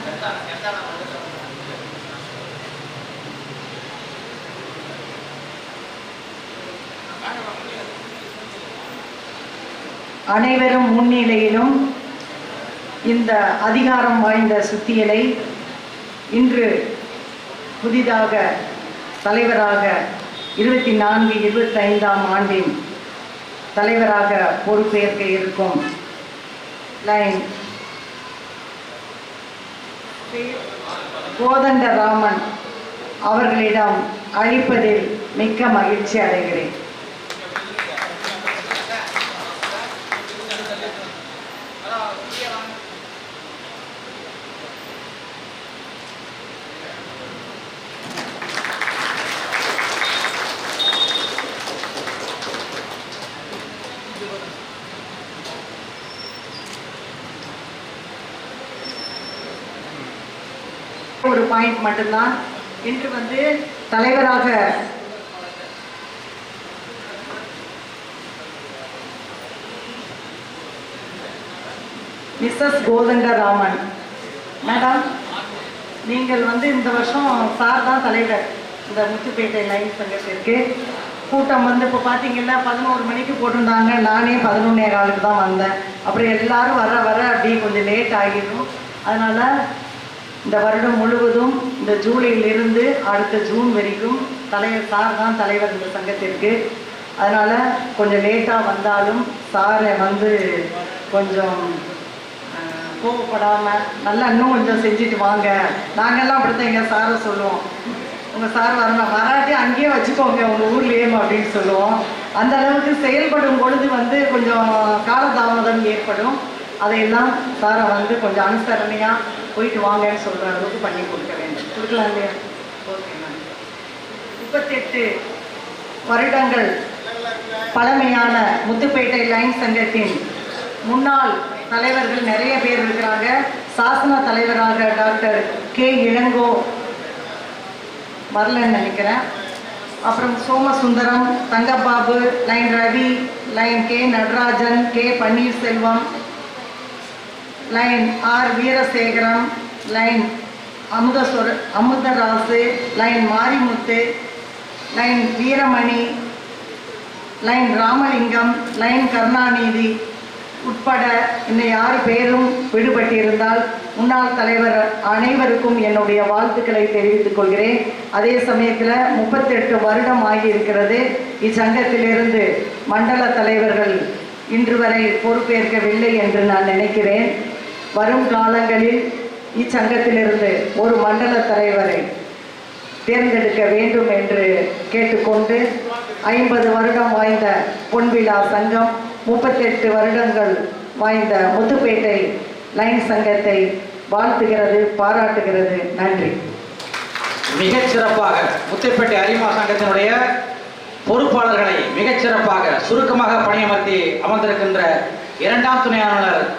அனைவரும் முன்னிலையிலும் இந்த அதிகாரம் வாய்ந்த சுத்தியலை இன்று புதிதாக தலைவராக 24-25ஆம் ஆண்டின் தலைவராக பொறுப்பேற்க இருக்கும் லைன் கோதண்டராமன் அவர்களிடம் அளிப்பதில் மிக்க மகிழ்ச்சி அடைகிறேன். ஒரு பாயிண்ட் மட்டும்தான். இன்று தலைவராக மிஸ்ஸஸ் கோதண்டராமன் மேடம், நீங்கள் இந்த வருஷம் சார் தான் தலைவர். இந்த முத்துப்பேட்டை லைன் சங்கத்திற்கு கூட்டம் இப்போ பார்த்தீங்கன்னா 11 மணிக்கு போட்டிருந்தாங்க. நானே 11:15 தான் வந்தேன். அப்புறம் எல்லாரும் வர அப்படி கொஞ்சம் லேட் ஆகிடும். அதனால் இந்த வருடம் முழுவதும் இந்த ஜூலையிலிருந்து அடுத்த ஜூன் வரைக்கும் தலைவர் சார் தான் தலைவர் இந்த சங்கத்திற்கு. அதனால் கொஞ்சம் லேட்டாக வந்தாலும் சாரை கொஞ்சம் கோவப்படாமல் நல்லா இன்னும் கொஞ்சம் செஞ்சுட்டு வாங்க. நாங்கள்லாம் அப்படித்தான் எங்கள் சாரை சொல்லுவோம், உங்கள் சார் வரணும், வராட்டி அங்கேயே வச்சுக்கோங்க உங்கள் ஊர்லேயே அப்படின்னு சொல்லுவோம். அந்த அளவுக்கு செயல்படும் பொழுது கொஞ்சம் காலதாமதம் ஏற்படும். அதையெல்லாம் சாரை கொஞ்சம் அனுசரணையாக போயிட்டு வாங்கன்னு சொல்கிற அளவுக்கு பண்ணி கொடுக்க வேண்டும். கொடுக்கலாம் இல்லையா? Okay ma'am. 38 வருடங்கள் பழமையான முத்துப்பேட்டை லைன் சங்கத்தின் முன்னாள் தலைவர்கள் நிறைய பேர் இருக்கிறாங்க. சாசன தலைவராக டாக்டர் கே இளங்கோ வரலன்னு நினைக்கிறேன். அப்புறம் Somasundaram, Thangababu, lion Ravi, lion K Natarajan, K Panneerselvam, lion R Veerasekaram, lion Amudharasu, lion Marimuthu, lion Veeramani, lion Ramalingam, lion Karunanidhi உட்பட இன்னும் யார் பேரும் விடுபட்டிருந்தால் முன்னாள் தலைவர் அனைவருக்கும் என்னுடைய வாழ்த்துக்களை தெரிவித்துக் கொள்கிறேன். அதே சமயத்தில் 38 வருடம் ஆகியிருக்கிறது. இச்சங்கத்திலிருந்து மண்டல தலைவர்கள் இன்று வரை பொறுப்பேற்கவில்லை என்று நான் நினைக்கிறேன். வரும் காலங்களில் இச்சங்கத்திலிருந்து ஒரு மண்டல தலைவரை தேர்ந்தெடுக்க வேண்டும் என்று கேட்டுக்கொண்டு 50 வருடம் வாய்ந்த பொன்விழா சங்கம், 38 வருடங்கள் வாய்ந்த முத்துப்பேட்டை லைன் சங்கத்தை வாழ்த்துகிறது, பாராட்டுகிறது. நன்றி. மிகச்சிறப்பாக முத்துப்பேட்டை அரிமா சங்கத்தினுடைய பொறுப்பாளர்களை மிகச்சிறப்பாக சுருக்கமாக பணியமர்த்தி அமர்ந்திருக்கின்ற 2ஆம் துணை ஆளுநர்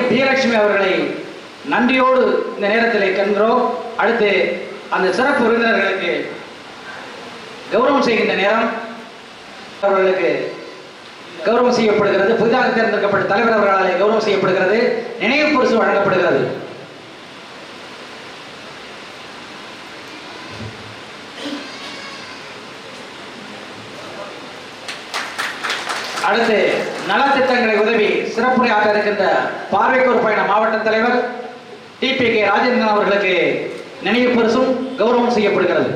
விஜயலட்சுமி அவர்களை நன்றியோடு இந்த நேரத்தில் கண்டோம். அடுத்து அந்த சிறப்பு விருந்தினர்களுக்கு கௌரவம் செய்கின்ற நேரம் அவர்களுக்கு கௌரவம் செய்யப்படுகிறது. புதிதாக தேர்ந்தெடுக்கப்பட்ட தலைவர் அவர்களால் கௌரவம் செய்யப்படுகிறது. நினைவு பரிசு வழங்கப்படுகிறது. சிறப்புரையாற்ற இருக்கின்ற பார்வைக்கோர் பயண மாவட்ட தலைவர் TPK ராஜேந்திரன் அவர்களுக்கு நினைவு பரிசும் கௌரவம் செய்யப்படுகிறது.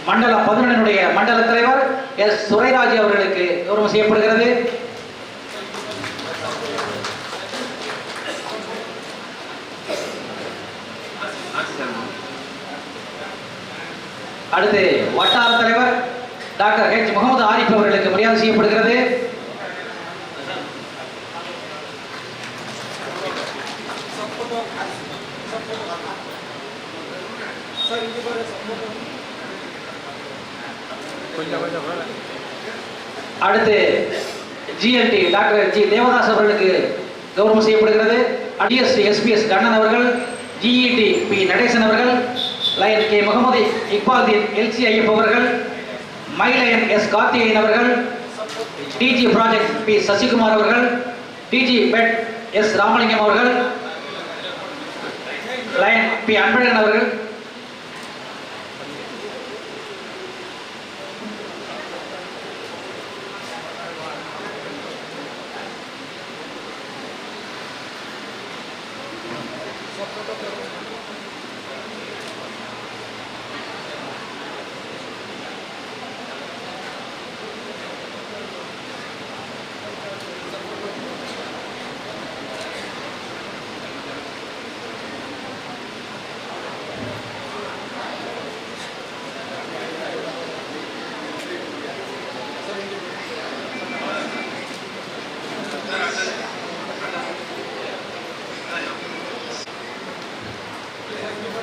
மண்டல 11 மண்டல தலைவர் S. துரைராஜ் அவர்களுக்கு கௌரவம் செய்யப்படுகிறது. அடுத்து வட்டார தலைவர் டாக்டர் H. முகமது ஆரிஃப் அவர்களுக்கு மரியாதை செய்யப்படுகிறது. அடுத்து GLT டாக்டர் G. தேவதாஸ் அவர்களுக்கு கௌரவம் செய்யப்படுகிறது. DST SPS கண்ணன் அவர்கள், GET P. நடேசன் அவர்கள், லயன் K. முகமது இக்பால்தீன் LC ஐயப் அவர்கள், மைலயன் S. கார்த்திகேயன் அவர்கள், DG ப்ராஜெக்ட் P. சசிகுமார் அவர்கள், DG பெட் S. ராமலிங்கம் அவர்கள், லயன் P. அன்பழகன் அவர்கள்,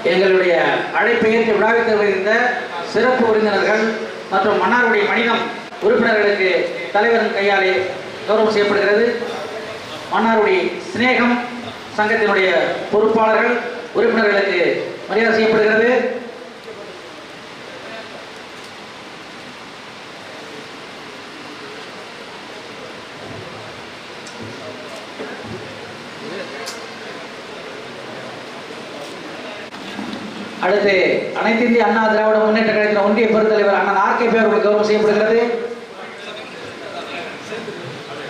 எங்களுடைய அழைப்பை ஏற்று விழாவிற்கு வருகின்ற சிறப்பு விருந்தினர்கள் மற்றும் மன்னார்குடி மனிதம் உறுப்பினர்களுக்கு தலைவரின் கையாலே கௌரவம் செய்யப்படுகிறது. மன்னார்குடி சிநேகம் சங்கத்தினுடைய பொறுப்பாளர்கள் உறுப்பினர்களுக்கு மரியாதை செய்யப்படுகிறது. அடுத்து அனைத்து இந்திய அண்ணா திராவிட முன்னேற்ற கழகத்தின் ஒன்றிய பெருந்தலைவர் அண்ணன் RKP அவர்களுக்கு கௌரவம் செய்யப்படுகிறது.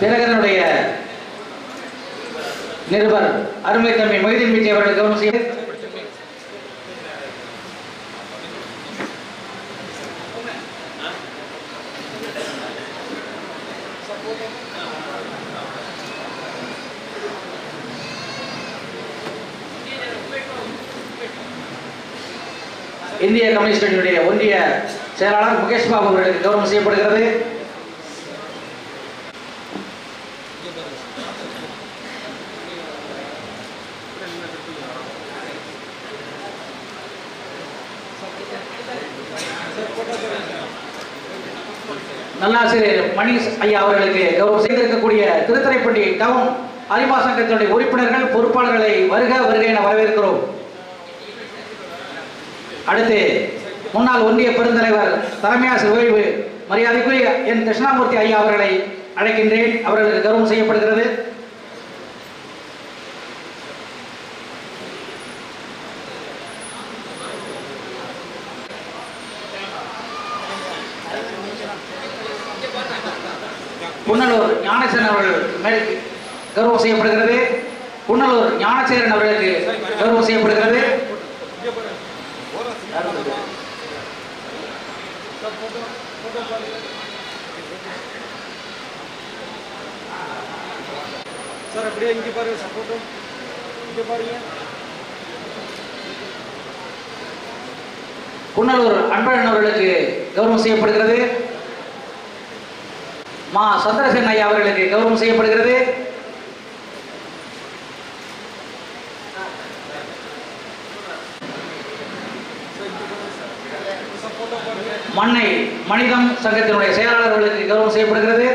திலகரனுடைய நிருபர் அருமை தம்பி மொய்தீன் பிச்சை அவர்களுக்கு கௌரவம் செய்ய இந்திய கம்யூனிஸ்ட் கட்சியினுடைய ஒன்றிய செயலாளர் முகேஷ் பாபு அவர்களுக்கு கௌரவம் செய்யப்படுகிறது. நல்லாசிரியர் மணி ஐயா அவர்களுக்கு கௌரவம் செய்திருக்கக்கூடிய திருத்துறைப்பட்டி டவுன் அரிமா சங்கத்தினுடைய உறுப்பினர்கள் பொறுப்பாளர்களை வருக வருக என வரவேற்கிறோம். அடுத்து முன்னாள் ஒன்றிய பெருந்தலைவர் தலைமையாசிரியர் ஓய்வு மரியாதைக்குரிய என் தட்சிணாமூர்த்தி ஐயா அவர்களை அழைக்கின்றேன். அவர்களுக்கு கௌரவம் செய்யப்படுகிறது. புன்னலூர் ஞானசேரன் அவர்கள் கௌரவம் செய்யப்படுகிறது. புன்னலூர் ஞானசேரன் அவர்களுக்கு கௌரவம் செய்யப்படுகிறது. சார் அப்படியே இங்கே பாருங்க சப்போர்ட்டும் இங்கே பாருங்க. புன்னலூர் அன்பழகன் அவர்களுக்கு கௌரவம் செய்யப்படுகிறது. மா சந்திரசேகரன் ஐயா அவர்களுக்கு கௌரவம் செய்யப்படுகிறது. மண்ணை மனிதம் சங்கத்தினுடைய செயலாளர்களுக்கு கௌரவம் செய்யப்படுகிறது.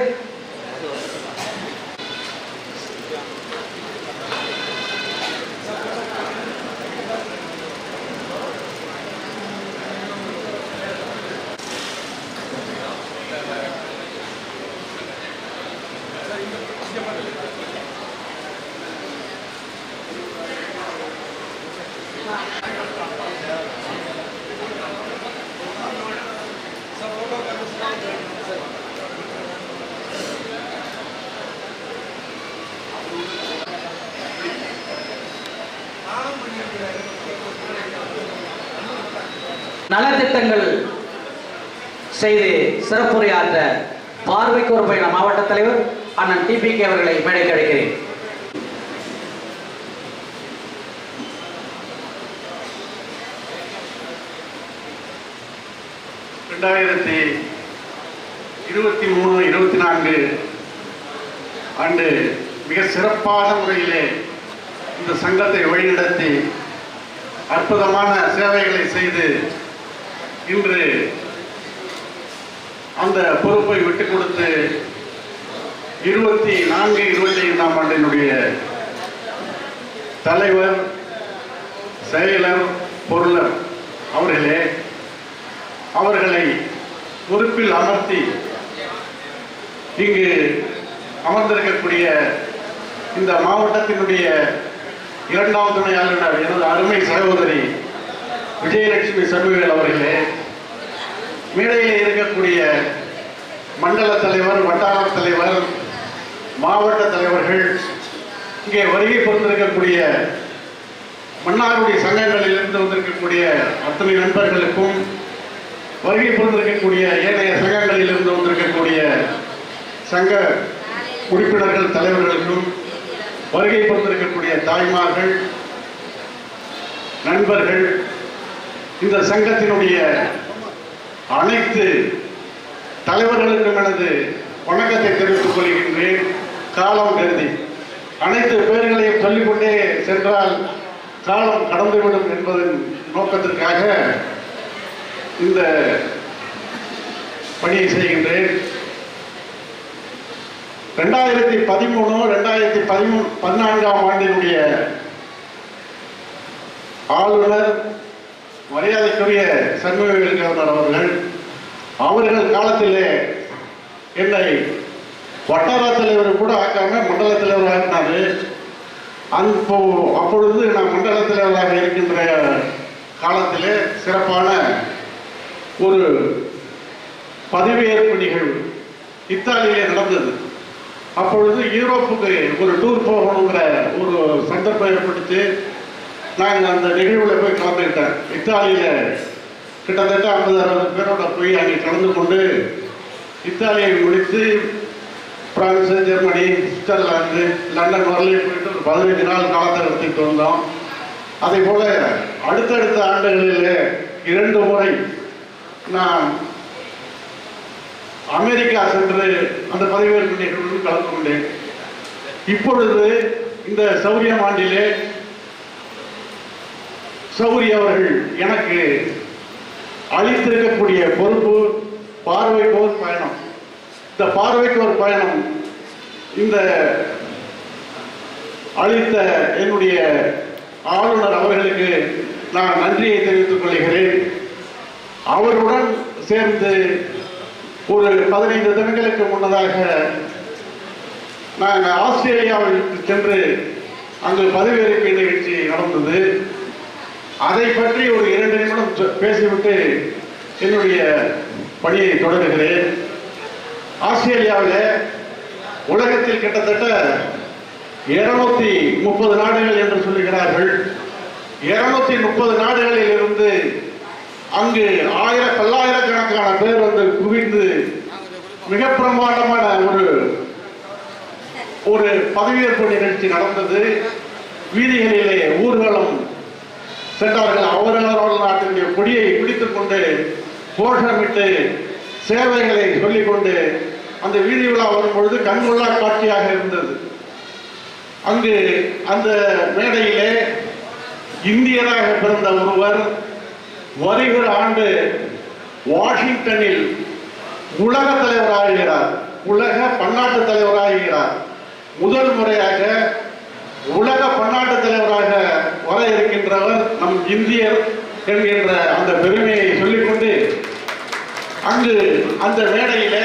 நலத்திட்டங்கள் செய்து சிறப்புரையாற்ற பார்வைக்கு ஒரு பயண மாவட்ட தலைவர் அண்ணன் டிபிகே அவர்களை மேடைக்கு அழைக்கிறேன். ரெண்டாயிரத்தி 23-24 ஆண்டு மிக சிறப்பான முறையிலே இந்த சங்கத்தை வழிநடத்தி அற்புதமான சேவைகளை செய்து இன்று அந்த பொறுப்பை விட்டுக் கொடுத்து 24-25ஆம் ஆண்டினுடைய தலைவர், செயலர், பொருளர் அவர்களை பொறுப்பில் அமர்த்தி இங்கு அமர்ந்திருக்கக்கூடிய இந்த மாவட்டத்தினுடைய 2ஆம் துணை ஆளுநர் எனது அருமை சகோதரி விஜயலட்சுமி சண்முகவேல் அவர்களே, மேடையில் இருக்கக்கூடிய மண்டல தலைவர், வட்டார தலைவர், மாவட்ட தலைவர்கள், இங்கே வருகை புரிந்திருக்கக்கூடிய மன்னாருடைய சங்கங்களிலிருந்து வந்திருக்கக்கூடிய அத்தனை நண்பர்களுக்கும், வருகை புரிந்திருக்கக்கூடிய ஏனைய சங்கங்களிலிருந்து வந்திருக்கக்கூடிய சங்க உறுப்பினர்கள், தலைவர்களுக்கும், வருகை புரிந்திருக்கக்கூடிய தாய்மார்கள், நண்பர்கள், இந்த சங்கத்தினுடைய அனைத்து தலைவர்களுக்கும் எனது வணக்கத்தை தெரிவித்துக் கொள்கின்றேன். காலம் கருதி அனைத்து பெயர்களையும் சொல்லிக்கொண்டே சென்றால் காலம் கடந்துவிடும் என்பதன் நோக்கத்திற்காக இந்த பணியை செய்கின்றேன். 2013-2014ஆம் ஆண்டினுடைய ஆளுநர் மரியாதைக்குரிய சண்முகவேல் கவர்னர் அவர்கள் காலத்திலே என்னை வட்டார தலைவர் கூட ஆக்காம மண்டல தலைவர் ஆக்கினாரு. அப்பொழுது நான் மண்டல தலைவராக இருக்கின்ற காலத்திலே சிறப்பான ஒரு பதவியேற்பு நிகழ்வு இத்தாலியிலே நடந்தது. அப்பொழுது யூரோப்புக்கு ஒரு டூர் போகணுங்கிற ஒரு சந்தர்ப்பம் ஏற்படுத்தி நாங்கள் அந்த நிகழ்வில் போய் கலந்துக்கிட்டேன். இத்தாலியில் கிட்டத்தட்ட 50-60 பேரோட போய் அங்கே கலந்து கொண்டு இத்தாலியை முடித்து பிரான்ஸு, ஜெர்மனி, சுவிட்சர்லாந்து, லண்டன் வரலையும் போயிட்டு ஒரு 15 நாள் காலத்தை எடுத்துக்கிட்டு வந்தோம். அதே போல் அடுத்தடுத்த ஆண்டுகளில் 2 முறை நான் அமெரிக்கா சென்று அந்த பதவியேற்பு நிகழ்வில் கலந்து கொண்டேன். இப்பொழுது இந்த சௌரியம் ஆண்டிலே சௌரி அவர்கள் எனக்கு அளித்திருக்கக்கூடிய பொறுப்பு பார்வைக்கோர் பயணம். இந்த பார்வைக்கோர் பயணம் இந்த அளித்த என்னுடைய ஆளுநர் அவர்களுக்கு நான் நன்றியை தெரிவித்துக் கொள்கிறேன். அவருடன் சேர்ந்து ஒரு 15 தினங்களுக்கு முன்னதாக நாங்கள் ஆஸ்திரேலியாவிற்கு சென்று அங்கு பதவியேற்பு நிகழ்ச்சி நடந்தது. அதை பற்றி ஒரு 2 நிமிடம் பேசிவிட்டு என்னுடைய பணியை தொடங்குகிறேன். ஆஸ்திரேலியாவில் உலகத்தில் கிட்டத்தட்ட 230 நாடுகள் என்று சொல்லுகிறார்கள். 230 நாடுகளில் இருந்து அங்கு பல்லாயிரக்கணக்கான பேர் வந்து குவிந்து மிக பிரமாண்டமான ஒரு பதவியேற்பு நிகழ்ச்சி நடந்தது. வீதிகளிலே ஊர்வலம் சென்றார்கள். அவர்கள் நாட்டினுடைய கொடியை பிடித்துக் கொண்டு கோஷமிட்டு சேவைகளை சொல்லிக்கொண்டு அந்த வீதி விழா வரும் பொழுது கண்கொள்ளா காட்சியாக இருந்தது. அங்கு அந்த மேடையிலே இந்தியராக பிறந்த ஒருவர் வருகிற ஆண்டு வாஷிங்டனில் உலக தலைவராகிறார், உலக பன்னாட்டு தலைவராகிறார். முதல் முறையாக உலக பன்னாட்டு தலைவராக வர இருக்கின்றவர் நம் இந்தியர் என்கின்ற அந்த பெருமையை சொல்லிக்கொண்டு அங்கு அந்த மேடையில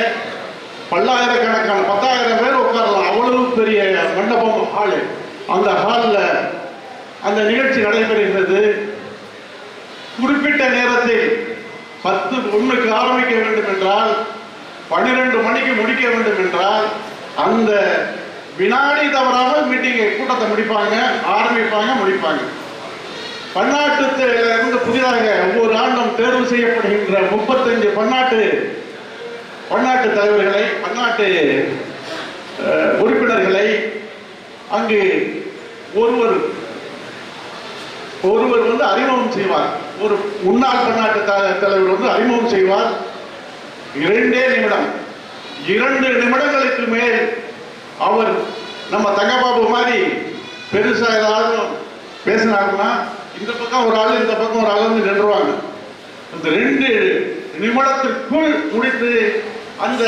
பல்லாயிரக்கணக்கான 10,000 பேர் உட்காரலாம், அவ்வளவு பெரிய மண்டபம் ஹாலு. அந்த ஹாலில் அந்த நிகழ்ச்சி நடைபெறுகிறது. குறிப்பிட்ட நேரத்தில் 10:01 ஆரம்பிக்க வேண்டும் என்றால் 12 மணிக்கு முடிக்க வேண்டும் என்றால் அந்த வினாடி தவறாமல் மீட்டிங்கை கூட்டத்தை முடிப்பாங்க, ஆரம்பிப்பாங்க, முடிப்பாங்க. பன்னாட்டு புதிதாக ஒவ்வொரு ஆண்டும் தேர்வு செய்யப்படுகின்ற 35 பன்னாட்டு தலைவர்களை, பன்னாட்டு உறுப்பினர்களை அங்கு ஒருவர் வந்து அறிமுகம் செய்வார். ஒரு முன்னாள் பன்னாட்டு தலைவர் அறிமுகம் செய்வார். 2 நிமிடங்களுக்கு மேல் அவர் நம்ம தங்கபாபு மாதிரி பெருசா ஏதாவது பேசினாருன்னா இந்த பக்கம் ஒரு ஆள் இந்த பக்கம் ஒரு ஆள் வந்து நின்றுவாங்க. அந்த 2 நிமிடத்திற்குள் முடித்து அந்த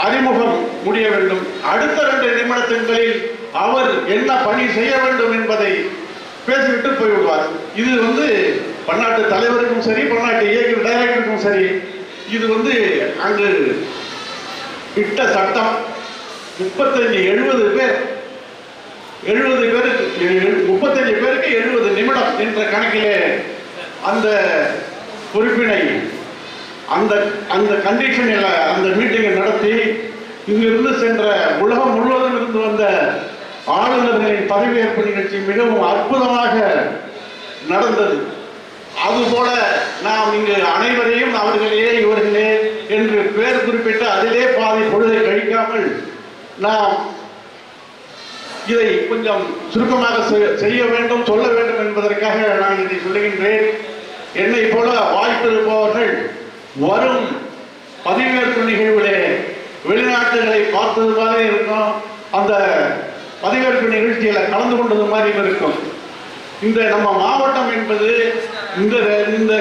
அறிமுகம் முடிய வேண்டும். அடுத்த 2 நிமிடங்களில் அவர் என்ன பணி செய்ய வேண்டும் என்பதை பேசிவிட்டு போய்விடுவார். இது பன்னாட்டு தலைவருக்கும் சரி, பன்னாட்டு இயக்க டைரக்டருக்கும் சரி, இது அங்கு இட்ட சட்டம். 35-70 பேர், 70 பேருக்கு 35 பேருக்கு 70 நிமிடம் என்ற கணக்கிலே அந்த பொறுப்பினை அந்த கண்டிஷனில் அந்த மீட்டிங்கை நடத்தி இங்கிருந்து சென்ற உலகம் முழுவதும் இருந்து வந்த ஆளுநர்களின் பதவியேற்பு நிகழ்ச்சி மிகவும் அற்புதமாக நடந்தது. அதுபோல நாம் இங்கு அனைவரையும் அவர்களே இவர்களே என்று பெயர் குறிப்பிட்டு அதிலே பாதி பொழுதை கழிக்காமல் நாம் இதை கொஞ்சம் சுருக்கமாக செய்ய வேண்டும், சொல்ல வேண்டும் என்பதற்காக நான் இதை சொல்லுகின்றேன். என்னை போல வாய்ப்பு இருப்பவர்கள் வரும் பதவியேற்பு நிகழ்விலே வெளிநாட்டுகளை பார்த்தது மாதிரி இருக்கும், அந்த பதவியேற்பு நிகழ்ச்சியில கலந்து கொண்டது மாதிரி இருக்கும். இந்த நம்ம மாவட்டம் என்பது இந்த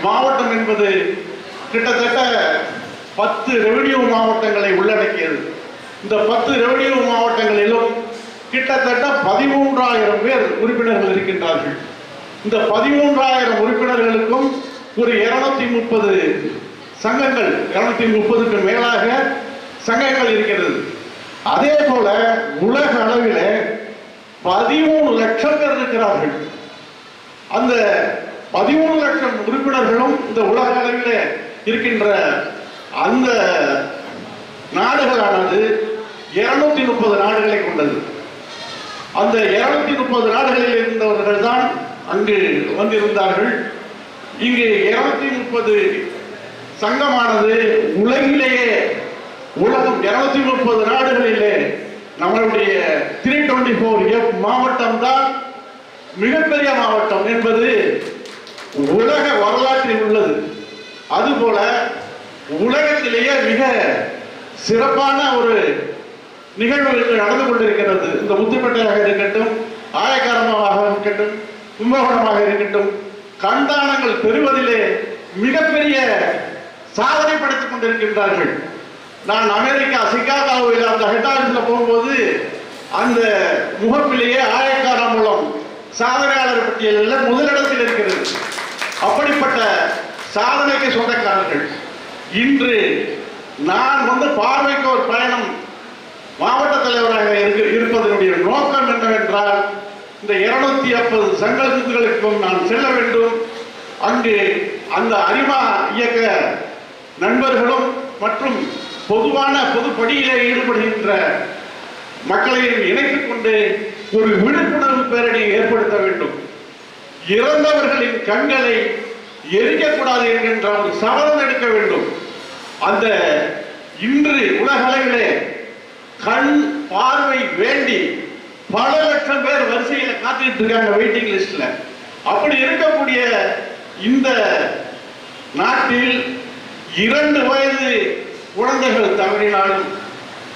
மாவட்டம் என்பது கிட்டத்தட்ட 10 ரெவென்யூ மாவட்டங்களை உள்ளடக்கியது. இந்த 10 ரெவென்யூ மாவட்டங்களிலும் கிட்டத்தட்ட 13,000 பேர் உறுப்பினர்கள் இருக்கின்றார்கள். இந்த 13,000 உறுப்பினர்களுக்கும் ஒரு 230 சங்கங்கள், 230க்கு மேலாக சங்கங்கள் இருக்கிறது. அதே போல உலக அளவில் 13 லட்சம் பேர் இருக்கிறார்கள். அந்த 13 லட்சம் உறுப்பினர்களும் இந்த உலக அளவில் இருக்கின்ற அந்த நாடுகளானது 230 நாடுகளை கொண்டது. அந்த 230 நாடுகளில் இருந்தவர்கள் தான் அங்கு வந்திருந்தார்கள். இங்கு 230 சங்கமானது உலகிலேயே, உலகம் 230 நாடுகளிலே நம்மளுடைய 324F மாவட்டம் தான் மிகப்பெரிய மாவட்டம் என்பது உலக வரலாற்றில் உள்ளது. அதுபோல உலகத்திலேயே மிக சிறப்பான ஒரு நிகழ்வு நடந்து கொண்டிருக்கிறது. இந்த முத்துப்பேட்டையாக இருக்கட்டும், ஆயக்காரமாக இருக்கட்டும், கும்பகோணமாக இருக்கட்டும், கண்தானங்கள் பெறுவதிலே மிகப்பெரிய சாதனை படைத்துக் கொண்டிருக்கின்றார்கள். நான் அமெரிக்கா சிகாகோவில் அந்த ஹெட் ஆபீஸில் போகும்போது அந்த முகப்பிலேயே ஆயக்காரம் மூலம் சாதனையாளர் பட்டியலில் முதலிடத்தில் இருக்கிறது. அப்படிப்பட்ட சாதனைக்கு சொந்தக்காரர்கள். இன்று நான் பார்வைக்கு ஒரு பயணம் மாவட்ட தலைவராக இருப்பதனுடைய நோக்கம் என்னவென்றால், இந்த 250 சங்கங்களுக்கும் நான் செல்ல வேண்டும். அங்கு அந்த அரிமா இயக்க நண்பர்களும் மற்றும் பொது பணியிலே ஈடுபடுகின்ற மக்களையும் இணைத்துக் கொண்டு ஒரு விழிப்புணர்வு பேரணியை ஏற்படுத்த வேண்டும். இறந்தவர்களின் கண்களை எரிக்கக்கூடாது என்கின்ற ஒரு சபதம் எடுக்க வேண்டும். அந்த இன்று உலக அளவிலே கண் பார்வை வேண்டி பல லட்சம் பேர் வரிசையில் காத்துக்கிட்டு இருக்காங்க, வெயிட்டிங் லிஸ்ட்ல. அப்படி இருக்கக்கூடிய இந்த நாட்டில் 2 வயது குழந்தைகள் தவறினாலும்,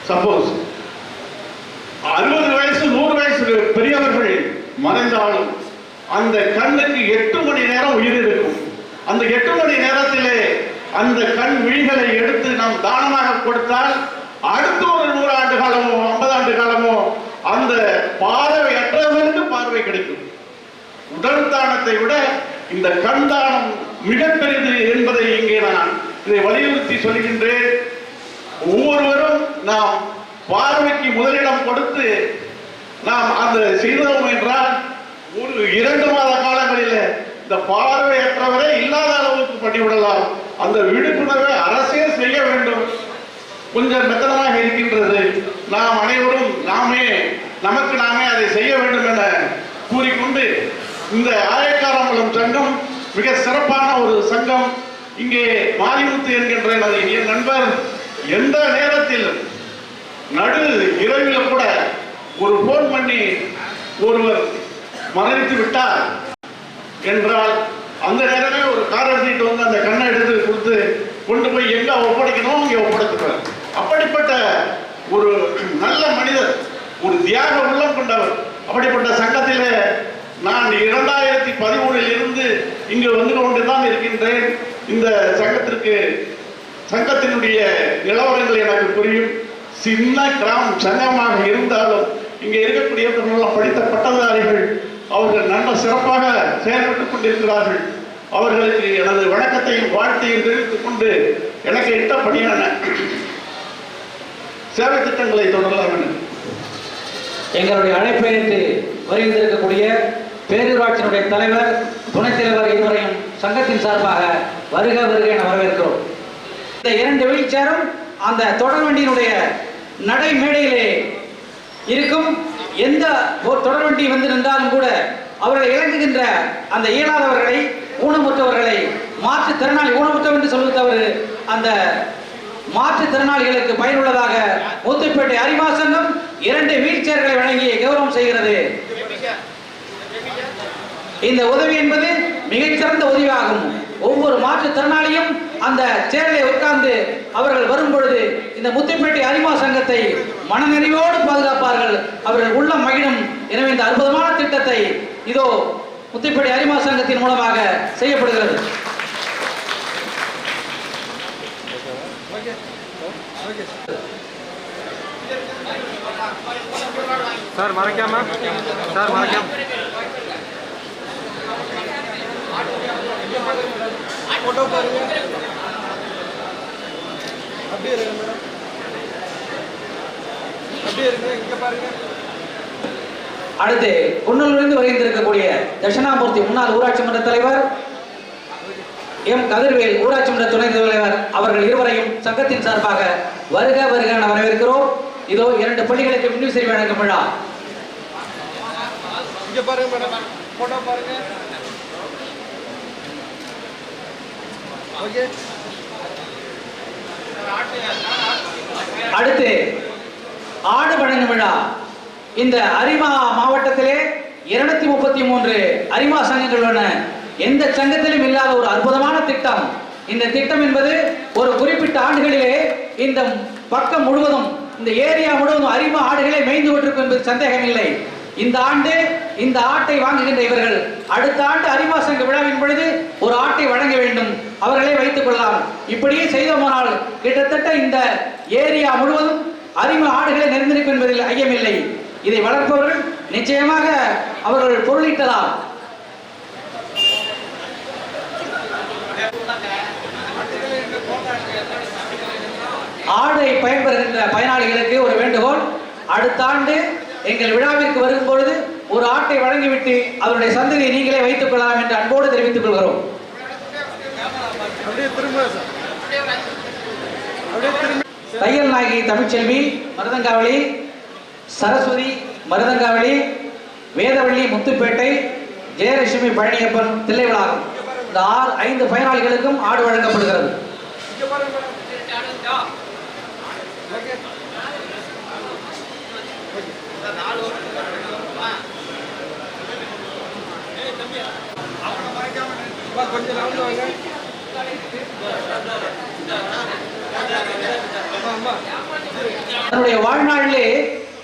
சப்போஸ் 60 வயசு 100 வயசு பெரியவர்கள் மறைந்தாலும் அந்த கண்ணுக்கு 8 மணி நேரம் உயிர் இருக்கும். அந்த 8 மணி நேரத்திலே அந்த கண் விழிகளை எடுத்து நாம் தானமாக கொடுத்தால் அடுத்த ஒரு 100 ஆண்டு காலமோ 50 ஆண்டு காலமோ அந்த பார்வையற்றவர்களுக்கு பார்வை கிடைக்கும். உடல் தானத்தை விட இந்த கண் தானம் மிகப்பெரியது என்பதை இங்கே நான் இதை வலியுறுத்தி சொல்கின்றேன். ஒவ்வொருவரும் நாம் பார்வைக்கு முதலிடம் கொடுத்து நாம் அந்த செய்தோம் என்றால் ஒரு 2 மாத காலங்களில் இந்த பார்வையற்றவரை இல்லாத அளவுக்கு பண்ணிவிடலாம். அந்த விழிப்புணர்வை அரசே செய்ய வேண்டும். கொஞ்சம் மெத்தனமாக இருக்கின்றது. நாம் அனைவரும் நமக்கு நாமே அதை செய்ய வேண்டும் என கூறிக்கொண்டு இந்த ஆயக்காரம்பலம் சங்கம் மிக சிறப்பான ஒரு சங்கம். இங்கே மாரிமுத்து என்கின்ற என் நண்பர் எந்த நேரத்தில் நடு இரவில் கூட ஒரு போன் பண்ணி ஒருவர் மரணித்து விட்டார் என்றால் அந்த நேரமே ஒரு கார் எடுத்துட்டு வந்து அந்த கண்ணை எடுத்து கொடுத்து கொண்டு போய் எங்க ஒப்படைக்கணும் இங்கே ஒப்படைத்துவார். அப்படிப்பட்ட ஒரு நல்ல மனிதர், ஒரு தியாக உள்ளம் கொண்டவர். அப்படிப்பட்ட சங்கத்திலே நான் 2013 இருந்து இங்கு வந்து கொண்டுதான் இருக்கின்றேன். இந்த சங்கத்தினுடைய நிலவரங்கள் எனக்கு புரியும். சின்ன கிராமம் சங்கமாக இருந்தாலும் இங்கே இருக்கக்கூடியவர்கள் படித்த பட்டதாரிகள், அவர்கள் நல்ல சிறப்பாக செயல்பட்டுக் கொண்டிருக்கிறார்கள். அவர்களுக்கு எனது வணக்கத்தையும் வாழ்த்தையும் தெரிவித்துக் கொண்டு எனக்கு இட்டபடியான சேவை திட்டங்களை தொடரலாம் என எங்களுடைய அழைப்பை ஏற்று வருகின்றிருக்கக்கூடிய பேரூராட்சியினுடைய தலைவர், துணைத் தலைவர் இருவரையும் சங்கத்தின் சார்பாக வருக வருக என வரவேற்கிறோம். இந்த 2 வீல் சேரும் அந்த தொடர்வண்டியினுடைய நடை மேடையிலே இருக்கும். எந்த தொடர்வண்டி வந்து நின்றாலும் கூட அவர்களை இறங்குகின்ற அந்த இயலாதவர்களை, ஊனமுற்றவர்களை, மாற்றுத்திறனாளி, ஊனமுற்றவர் என்று சொல்வது தவறு, அந்த மாற்றுத்திறனாளிகளுக்கு பயனுள்ளதாக முத்துப்பேட்டை அரிமா சங்கம் 2 வீல் சேர்களை வழங்கி கௌரவம் செய்கிறது. இந்த உதவி என்பது மிகச்சிறந்த உதவியாகும். ஒவ்வொரு மாற்றுத்திறனாளியும் அந்த சேரிலே உட்கார்ந்து அவர்கள் வரும் பொழுது இந்த முத்துப்பேட்டை அரிமா சங்கத்தை மனநிறைவோடு பாதுகாப்பார்கள், அவர்கள் உள்ளம் மகிழும். எனவே இந்த அற்புதமான திட்டத்தை இதோ முத்துப்பேட்டை அரிமா சங்கத்தின் மூலமாக செய்யப்படுகிறது. சார் மறைக்காம போட்டோ பாருங்க. அப்படியே இருங்க மேடம், அப்படியே இருங்க, இங்க பாருங்க. அடுத்து குன்னூரிலிருந்து வருகின்றிருக்கக்கூடிய தட்சிணாமூர்த்தி முன்னாள் ஊராட்சி மன்ற தலைவர் எம் கதிர்வேல் ஊராட்சி மன்ற துணைத் தலைவர் அவர்கள் இருவரையும் சங்கத்தின் சார்பாக வருக வருக என வரவேற்கிறோம். இதோ 2 பள்ளிகளுக்கு மின்விசிறி வழங்கும் விழா. இங்க பாருங்க மேடம், போட்டோ பாருங்க. ஓகே. அடுத்து ஆடு வழங்கும் விழா. இந்த அரிமா மாவட்டத்திலே 233 அரிமா சங்கங்கள் உள்ளன. எந்த சங்கத்திலும் இல்லாத ஒரு அற்புதமான திட்டம். இந்த திட்டம் என்பது ஒரு குறிப்பிட்ட ஆண்டுகளிலே இந்த பக்கம் முழுவதும், இந்த ஏரியா முழுவதும் அரிமா ஆடுகளை மேய்ந்து கொண்டிருக்கும் என்பது சந்தேகம் இல்லை. இந்த ஆண்டு இந்த ஆட்டை வாங்குகின்ற இவர்கள் அடுத்த ஆண்டு அரிமா சங்க விழாவின் பொழுது ஒரு ஆட்டை வழங்க வேண்டும், அவர்களே வைத்துக் கொள்ளலாம். இப்படியே செய்தோமானால் கிட்டத்தட்ட இந்த ஏரியா முழுவதும் அரிமா ஆடுகளை நிறைந்திருக்கும் என்பதில் ஐயமில்லை. இதை வளர்ப்பவர்கள் நிச்சயமாக அவர்கள் பொருளீட்டலாம். ஆடை பயன்பெறுகின்ற பயனாளிகளுக்கு ஒரு வேண்டுகோள், அடுத்த ஆண்டு எங்கள் விழாவிற்கு வரும் பொழுது ஒரு ஆட்டை வழங்கிவிட்டு அவருடைய சந்ததியை நீங்களே வைத்துக் கொள்ளலாம் என்று அன்போடு தெரிவித்துக் கொள்கிறோம். தையல் நாயகி தமிழ்ச்செல்வி மருதங்காவளி, சரஸ்வதி மருதங்காவளி, வேதவள்ளி முத்துப்பேட்டை, ஜெயலட்சுமி பழனியப்பன் தில்லைவிளாகும். இந்த 5 பயனாளிகளுக்கும் ஆடு வழங்கப்படுகிறது. தன்னுடைய வாழ்நாளிலே,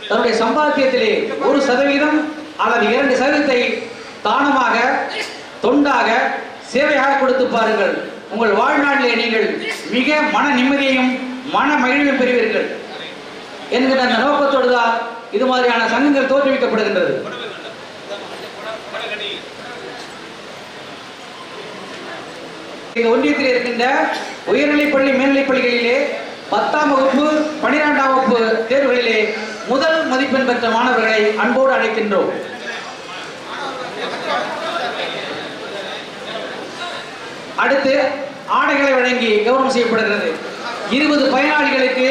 தன்னுடைய சம்பாத்தியத்திலே 1% அல்லது 2% தானமாக, தொண்டாக, சேவையாக கொடுத்து பாருங்கள். உங்கள் வாழ்நாளிலே நீங்கள் மிக மன நிம்மதியையும் மன மகிழ்வையும் பெறுவீர்கள் என்கிற அந்த நோக்கத்தோடு தான் இது மாதிரியான சங்கங்கள் தோற்றுவிக்கப்படுகின்றது. இந்த ஒன்றியத்தில் இருக்கின்ற உயர்நிலைப்பள்ளி, மேல்நிலைப்பள்ளிகளிலே 10ஆம் வகுப்பு, 12ஆம் வகுப்பு தேர்வுகளிலே முதல் மதிப்பெண் பெற்ற மாணவர்களை அன்போடு அழைக்கின்றோம். அடுத்து ஆடைகளை வழங்கி கௌரவம் செய்யப்படுகிறது. 20 பயனாளிகளுக்கு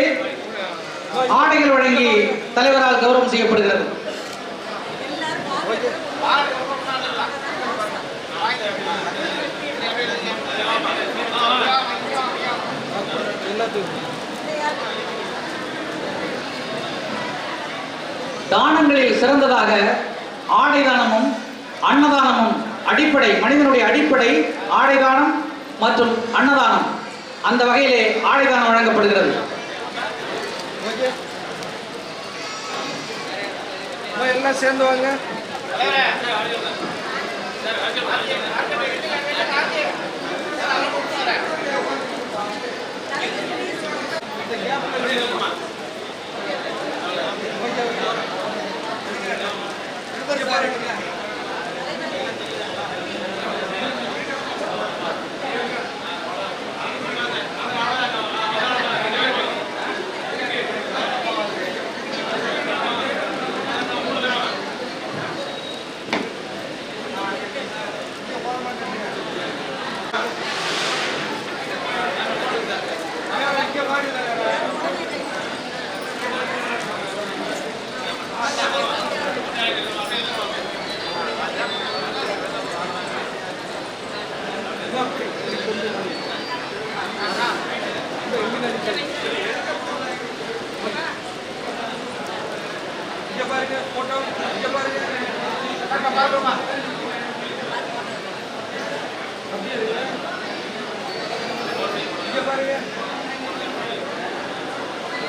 ஆடைகள் வழங்கி தலைவரால் கௌரவம் செய்யப்படுகிறது. தானங்களில் சிறந்ததாக ஆடை தானமும் அன்னதானமும் அடிப்படை. மனிதனுடைய அடிப்படை ஆடை தானம் மற்றும் அன்னதானம். அந்த வகையிலே ஆடை தானம் வழங்கப்படுகிறது. எல்லாம் சேர்ந்து வாங்க.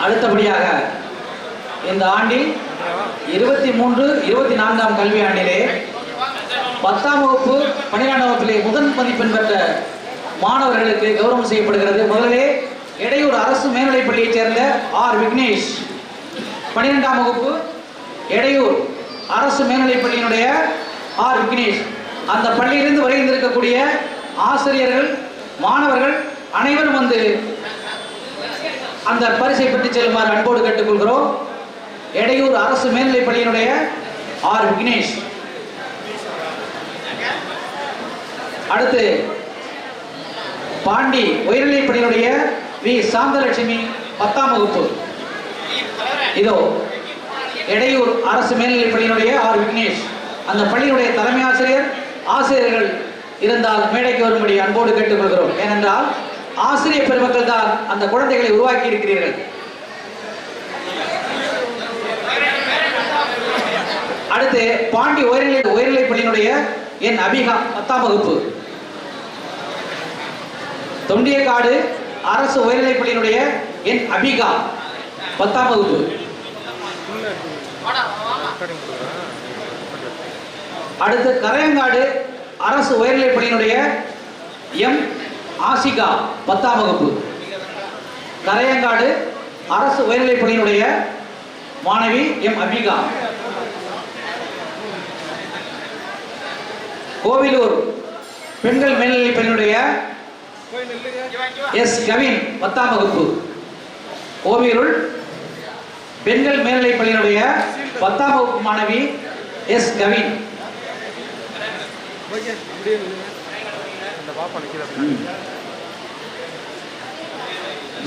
அடுத்தபடியாக இந்த ஆண்டில் 23-24 கல்வியாண்டிலே 10ஆம் வகுப்பு 12ஆம் வகுப்பிலே முதல் மதிப்பெண் பெற்ற மாணவர்களுக்கு கௌரவம் செய்யப்படுகிறது. முதலிலே எடையூர் அரசு மேல்நிலைப்பள்ளியைச் சேர்ந்த ஆர் விக்னேஷ். 12ஆம் வகுப்பு எடையூர் அரசு மேல்நிலைப்பள்ளியினுடைய ஆர் விக்னேஷ். அந்த பள்ளியிலிருந்து வருகின்றிருக்கக்கூடிய ஆசிரியர்கள், மாணவர்கள் அனைவரும் வந்து அந்த பரிசை பெற்று செல்லுமாறு அன்போடு கேட்டுக்கொள்கிறோம். எடையூர் அரசு மேல்நிலைப்பள்ளியினுடைய ஆர் விக்னேஷ். அடுத்து பாண்டி உயர்நிலைப்பள்ளியினுடைய வி சாந்தலட்சுமி 10ஆம் வகுப்பு. இதோ எடையூர் அரசு மேல்நிலைப்பள்ளியினுடைய ஆர் விக்னேஷ். அந்த பள்ளியினுடைய தலைமை ஆசிரியர், ஆசிரியர்கள் இருந்தால் மேடைக்கு வரும்படி அன்போடு கேட்டுக்கொள்கிறோம். ஏனென்றால் ஆசிரியர் பெருமக்கள் தான் அந்த குழந்தைகளை உருவாக்கி இருக்கிறீர்கள். அடுத்து பாண்டி உயர்நிலைப்பள்ளியினுடைய என் அபிகா 10ஆம் வகுப்பு. தொண்டியக்காடு அரசு உயர்நிலைப்பள்ளியினுடைய என் அபிகா 10ஆம் வகுப்பு. அடுத்து கரையங்காடு அரசு உயர்நிலைப்பள்ளியினுடைய எம் ஆசிகா 10ஆம் வகுப்பு. கரையங்காடு அரசு உயர்நிலைப்பள்ளியினுடைய மாணவி எம் அபிகா. கோவிலூர் பெண்கள் மேல்நிலைப்பள்ளியினுடைய எஸ் கவின் 10ஆம் வகுப்பு. கோவிலூர் பெண்கள் மேல்நிலைப்பள்ளியினுடைய 10ஆம் வகுப்பு மாணவி எஸ் கவின்.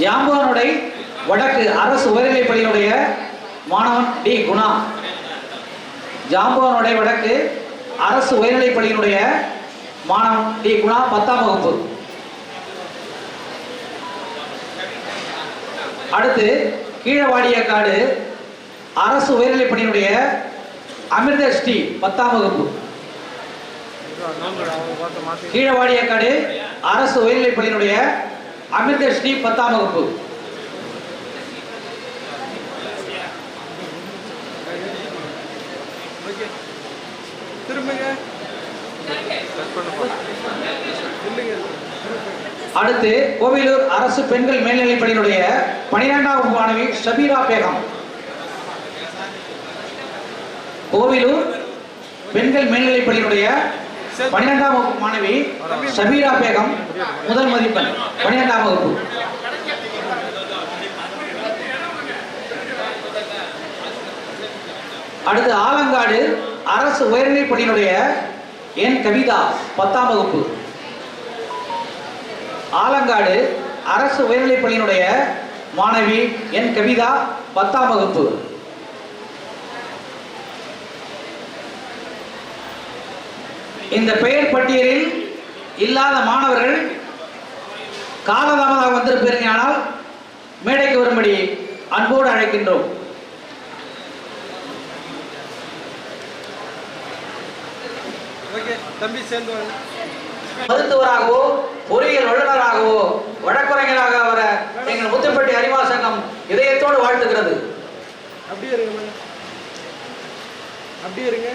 ஜாம்பவானுடை வடக்கு அரசு உயர்நிலைப்பள்ளியினுடைய மாணவன் டி குணா. ஜாம்பவானுடை வடக்கு அரசு உயர்நிலைப்பள்ளியினுடைய மாணவன் டி குணா 10ஆம் வகுப்பு. அடுத்து கீழவாடியக்காடு அரசு உயர்நிலைப்பள்ளியினுடைய அமிர்தஸ்ரீ 10ஆம் வகுப்பு. கீழவாடியக்காடு அரசு உயர்நிலைப்பள்ளியினுடைய அமிர்தஸ்ரீ 10ஆம் வகுப்பு. அடுத்து கோவிலூர் அரசு பெண்கள் மேல்நிலைப்பள்ளியினுடைய 12ஆம் வகுப்பு மாணவி ஷபீரா பேகம். கோவிலூர் பெண்கள் மேல்நிலைப்பள்ளியினுடைய 12ஆம் வகுப்பு மாணவி ஷபீரா பேகம் முதல் மதிப்பெண் 12ஆம் வகுப்பு. அடுத்து ஆலங்காடு அரசு உயர்நிலைப்பள்ளியினுடைய என் கவிதா 10ஆம் வகுப்பு. ஆலங்காடு அரசு உயர்நிலைப்பள்ளியினுடைய மாணவி என் கவிதா 10ஆம் வகுப்பு. இந்த பெயர் பட்டியலில் இல்லாத மாணவர்கள் காலதாமதாக வந்திருப்பீர்கள். ஆனால் மேடைக்கு வரும்படி அன்போடு அழைக்கின்றோம். தம்பி சேர்ந்து வாங்க. மருத்துவராகவோ பொறியியல் வல்லுநராகவோ வழக்குரைஞராக வர எங்கள் முத்துப்பட்டி அறிவா சங்கம் இதயத்தோடு வாழ்த்துகிறது. அப்படியே இருங்க மேடம், அப்படியே இருங்க.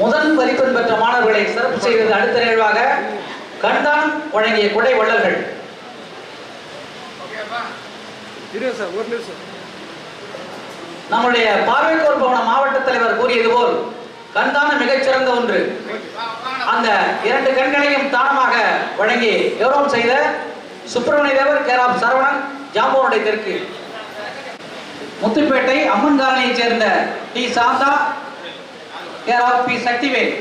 முதல் மதிப்பெண் பெற்ற மாணவர்களை சிறப்பு செய்தது அடுத்த நிகழ்வாக கண்தானம் வழங்கிய கொடை வள்ளல்கள். இருங்க சார், ஒரு நிமிஷம். நம்முடைய பார்வைக்கோர் பவன மாவட்ட தலைவர் கூறியது போல் கண்தானம் மிகச்சிறந்த ஒன்று. அந்த 2 கண்களையும் தானமாக வழங்கி கௌரவம் செய்த சுப்பிரமணிய தேவர் கேராப் சரவணன் ஜாம்பூனுடைய தெற்கு. முத்துப்பேட்டை அம்மன் காலனியைச் சேர்ந்த டி சாந்தா கேராப் பி சக்திவேல்.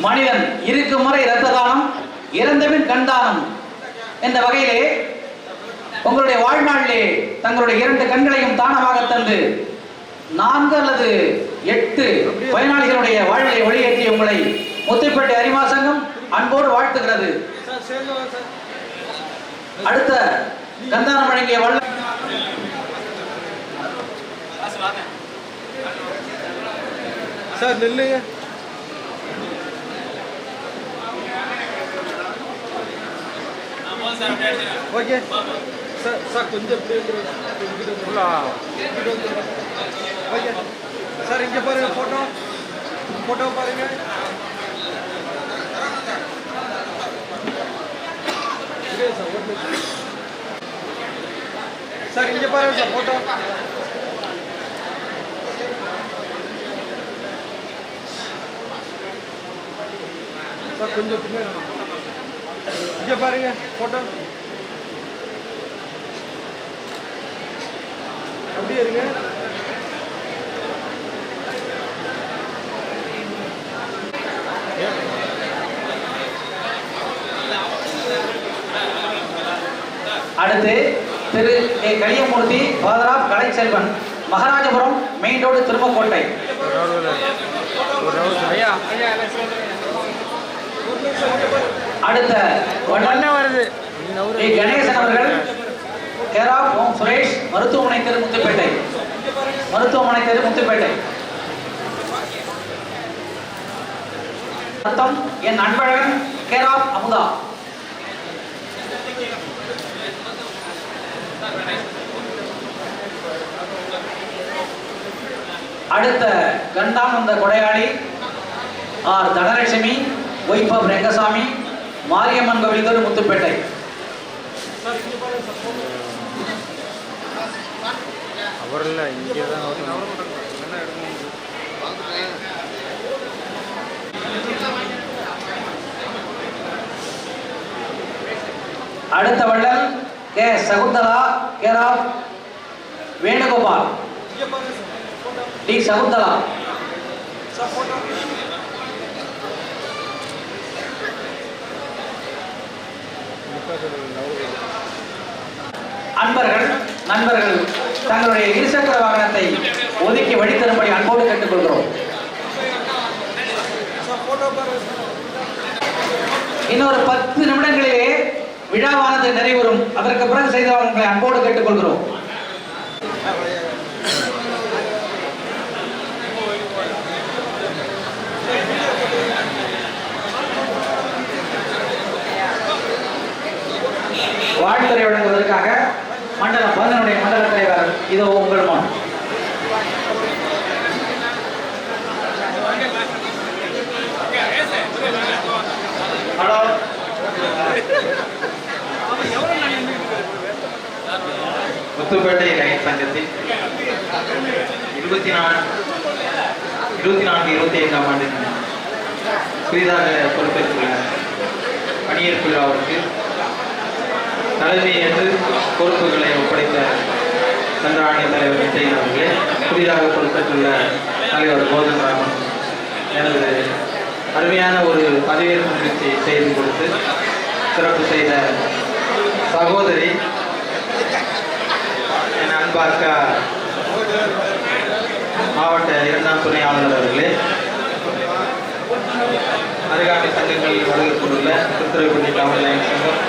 மனிதன் இருக்கும் முறை இரத்த தானம், இறந்தபின் கண்தானம் என்ற வகையிலே உங்களுடைய வாழ்நாளிலே தங்களுடைய 2 கண்களையும் தானமாக தந்து 4 அல்லது 8 பயனாளிகளுடைய வாழ்வை ஒளியேற்றிய உங்களை முத்துப்பேட்டை அறிவா சங்கம் அன்போடு வாழ்த்துகிறது. அடுத்த கண்தானம் வழங்கிய வல்ல சார் நில்லுங்க. ஓகே சார், சார் கொஞ்சம் ஓகே சார், இங்கே பாருங்க ஃபோட்டோ, ஃபோட்டோ பாருங்க. சார் இங்கே பாருங்க சார் ஃபோட்டோ. சார் கொஞ்சம் பின்னாடி இங்கே பாருங்க ஃபோட்டோ. அப்படியே இருங்க. அடுத்து Thiru A Kaliyamoorthy father of Kalaiselvan, Maharajapuram main road, Thirumakkottai. அடுத்த வருது கணேசன் அவர்கள் கேராப் ஓம் சுரேஷ், மருத்துவமனை தெரு முத்துப்பேட்டை. மருத்துவமனை தெரு முத்துப்பேட்டை. அர்த்தம் என் அன்பழகன் கேராப் அமுதா. அடுத்த கண்டானந்த கொடையாளி R Dhanalakshmi, wife of Rengasamy, Mariamman கோவில் தெரு முத்துப்பேட்டை. அடுத்த வள்ளல் K Sakunthala care of Venugopal, T Sakunthala. அன்பர்கள் நண்பர்கள் தங்களுடைய இருசக்கர வாகனத்தை ஒதுக்கி வழித்தரும்படி அன்போடு கேட்டுக்கொள்கிறோம். இன்னொரு 10 நிமிடங்களிலே விழாவானது நிறைவுறும். அதற்கு பிறகு செய்தவர்களை அன்போடு கேட்டுக்கொள்கிறோம். வாழ்த்துறை வழங்குவதற்காக மண்டல 11 மண்டல தலைவர் இதோ உங்கள் முன். ஹலோ, முத்துப்பேட்டை லைன் சங்கத்தில் 24-25ஆம் ஆண்டு புதிதாக பொறுப்பேற்றுள்ள பணியேற்பு அவருக்கு தலைமை என்று பொறுப்புகளை ஒப்படைத்த சந்திராணிய தலைவர் நிச்சயம் அவர்களே, புதிதாக பொறுப்பேற்றுள்ள தலைவர் கோதண்டராமன், எனது அருமையான ஒரு பதவியேற்பு நிகழ்ச்சியை செய்து கொடுத்து சிறப்பு செய்த சகோதரி, என் அன்பு அக்கா மாவட்ட 2ஆம் துணை ஆளுநர் அவர்களே, அருகாமை சங்கங்களில் வருகை கொண்டுள்ள திருத்துறைப்பூண்டி டவுன் லைன் சங்கம்,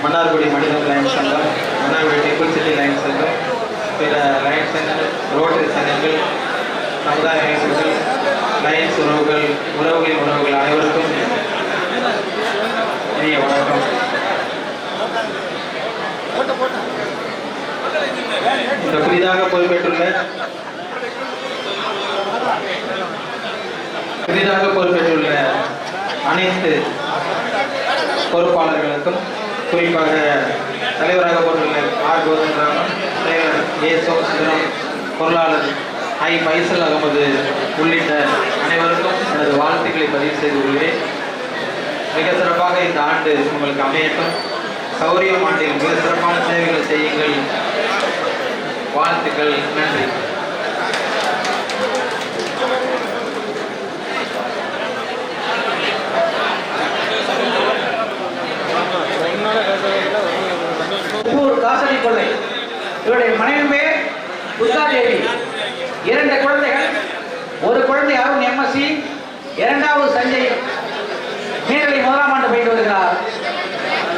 மன்னார்குடி மனிதன் லைன் சங்கம், மன்னார்குடி டெம்பிள் சிட்டி லைன் சங்கம், பிற லைன் சங்கங்கள், ரோட்டரி சங்கங்கள், சமுதாய அமைப்புகள், லைன்ஸ் உறவுகள் அனைவருக்கும் இனிய வணக்கம். இந்த புதிதாக பொறுப்பேற்றுள்ள அனைத்து பொறுப்பாளர்களுக்கும், குறிப்பாக தலைவராக போட்டுள்ள ஆர் கோதண்டராமன், தலைவர் ஏ சோமசுந்தரம், பொருளாளர் ஐ பைசல் அகமது உள்ளிட்ட அனைவருக்கும் எனது வாழ்த்துக்களை பதிவு செய்து கொள்கிறேன். மிக சிறப்பாக இந்த ஆண்டு உங்களுக்கு அமையட்டும். சௌரியம் ஆண்டில் மிக சிறப்பான சேவைகளை செய்யுங்கள். வாழ்த்துக்கள். நன்றி. காசலி கொள்ளை, இவருடைய மனைவி பேர் துர்காதேவி. 2 குழந்தைகள், ஒரு குழந்தை அருண் எம்எஸ்சி, 2வது சஞ்சய் மேல்நிலை 1ஆம் ஆண்டு பயின்று வருகிறார்.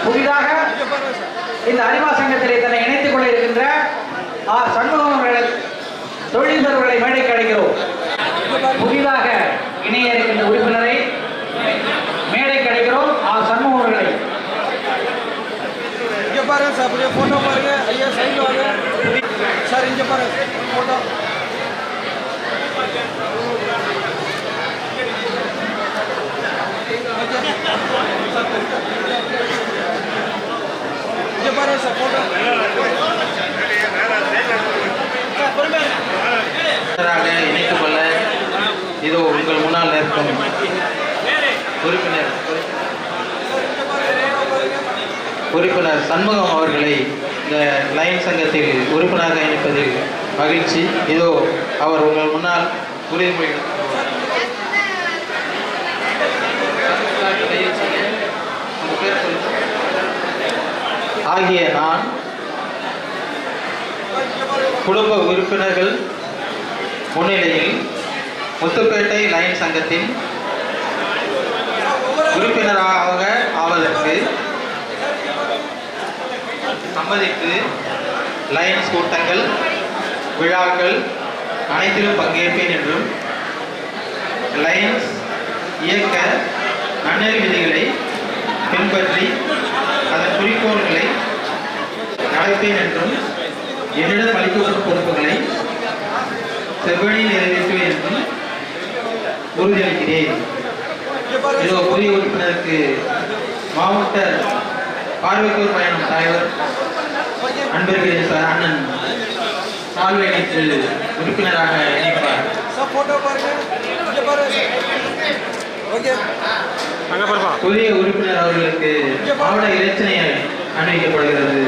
புதிதாக இந்த அரிமா சங்கத்திலே தன்னை இணைத்துக் கொள்ள இருக்கின்ற ஆர் சண்முகம் அவர்கள் தொழிலதிபர்களை மேடைக்கு அழைக்கிறோம். புதிதாக இணைய இருக்கின்ற உறுப்பினரை மேடைக்கு அழைக்கிறோம். ஆர் சண்முகம் அவர்களை. இங்கே பாருங்க சார், அப்படியே ஃபோட்டோ பாருங்க. ஐயா சைடில் வாங்க சார், இங்கே பாருங்க ஃபோட்டோ. இங்கே பாருங்க சார் ஃபோட்டோ. இணைத்துக் கொள்ள இதோ உங்கள் முன்னால் இருக்கும் உறுப்பினர் சண்முகம் அவர்களை இந்த லைன் சங்கத்தில் உறுப்பினராக இணைப்பதில் மகிழ்ச்சி. இதோ அவர் உங்கள் முன்னால் உறுதிமொழி ஆகிய நான் குடும்ப உறுப்பினர்கள் முன்னிலையில் முத்துப்பேட்டை லைன் சங்கத்தின் உறுப்பினராக ஆவதற்கு சம்மதித்து லைன்ஸ் கூட்டங்கள், விழாக்கள் அனைத்திலும் பங்கேற்பேன் என்றும், லைன்ஸ் இயக்க நன்னெறி விதிகளை பின்பற்றி அதன் குறிக்கோள்களை நடப்பேன் என்றும், என்னிடம் அளிக்கப்படும் பொறுப்புகளை செவ்வழியில் நிறைவேற்றுவேன் என்றும் உறுதியளிக்கிறேன். இதோ புதிய உறுப்பினருக்கு மாவட்ட பார்வைக்கூர் பயணம் தலைவர் அன்பிற்குரிய அண்ணன் சால்வை அணித்து உறுப்பினராக இணைப்பார். புதிய உறுப்பினர் அவர்களுக்கு மாவட்ட இலச்சினை அணிவிக்கப்படுகிறது.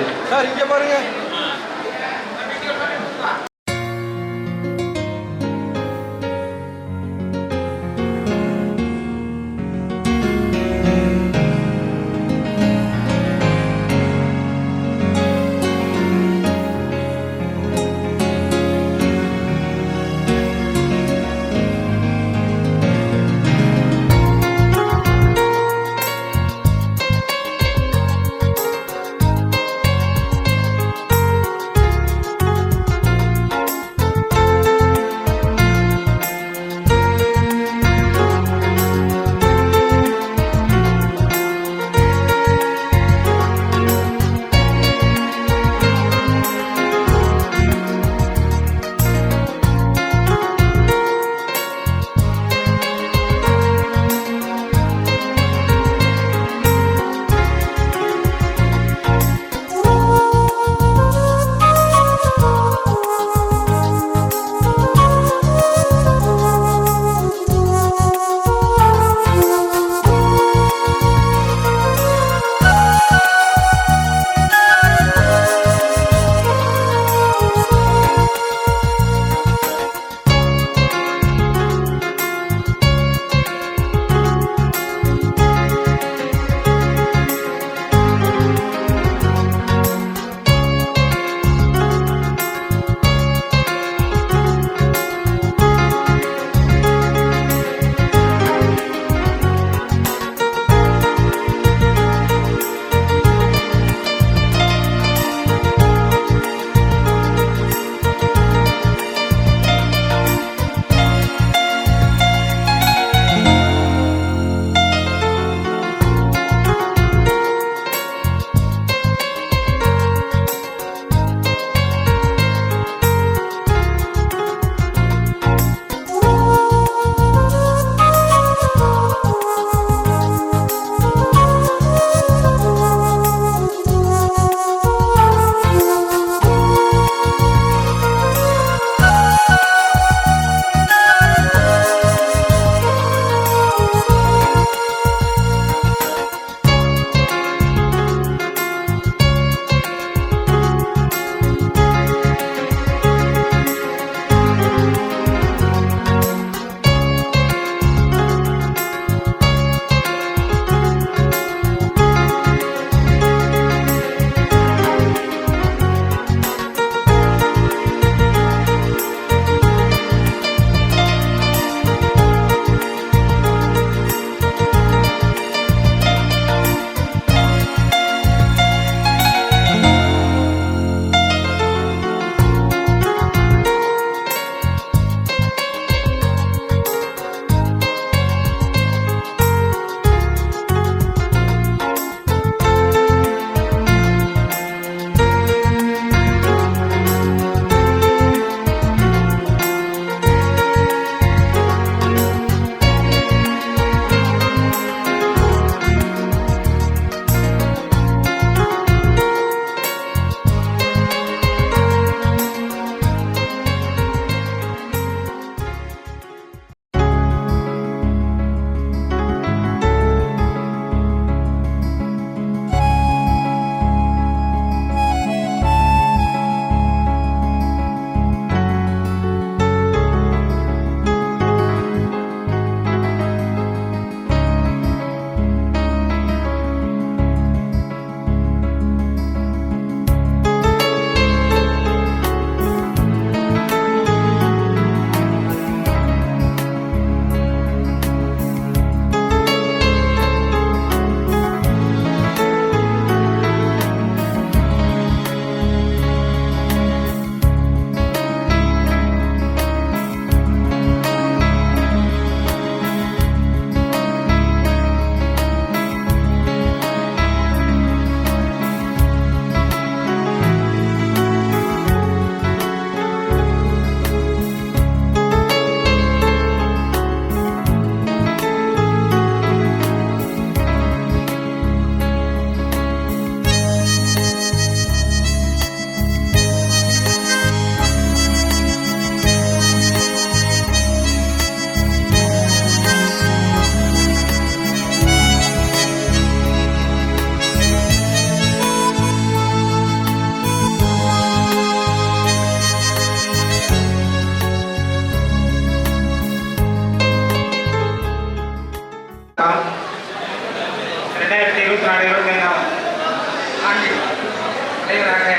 தலைவராக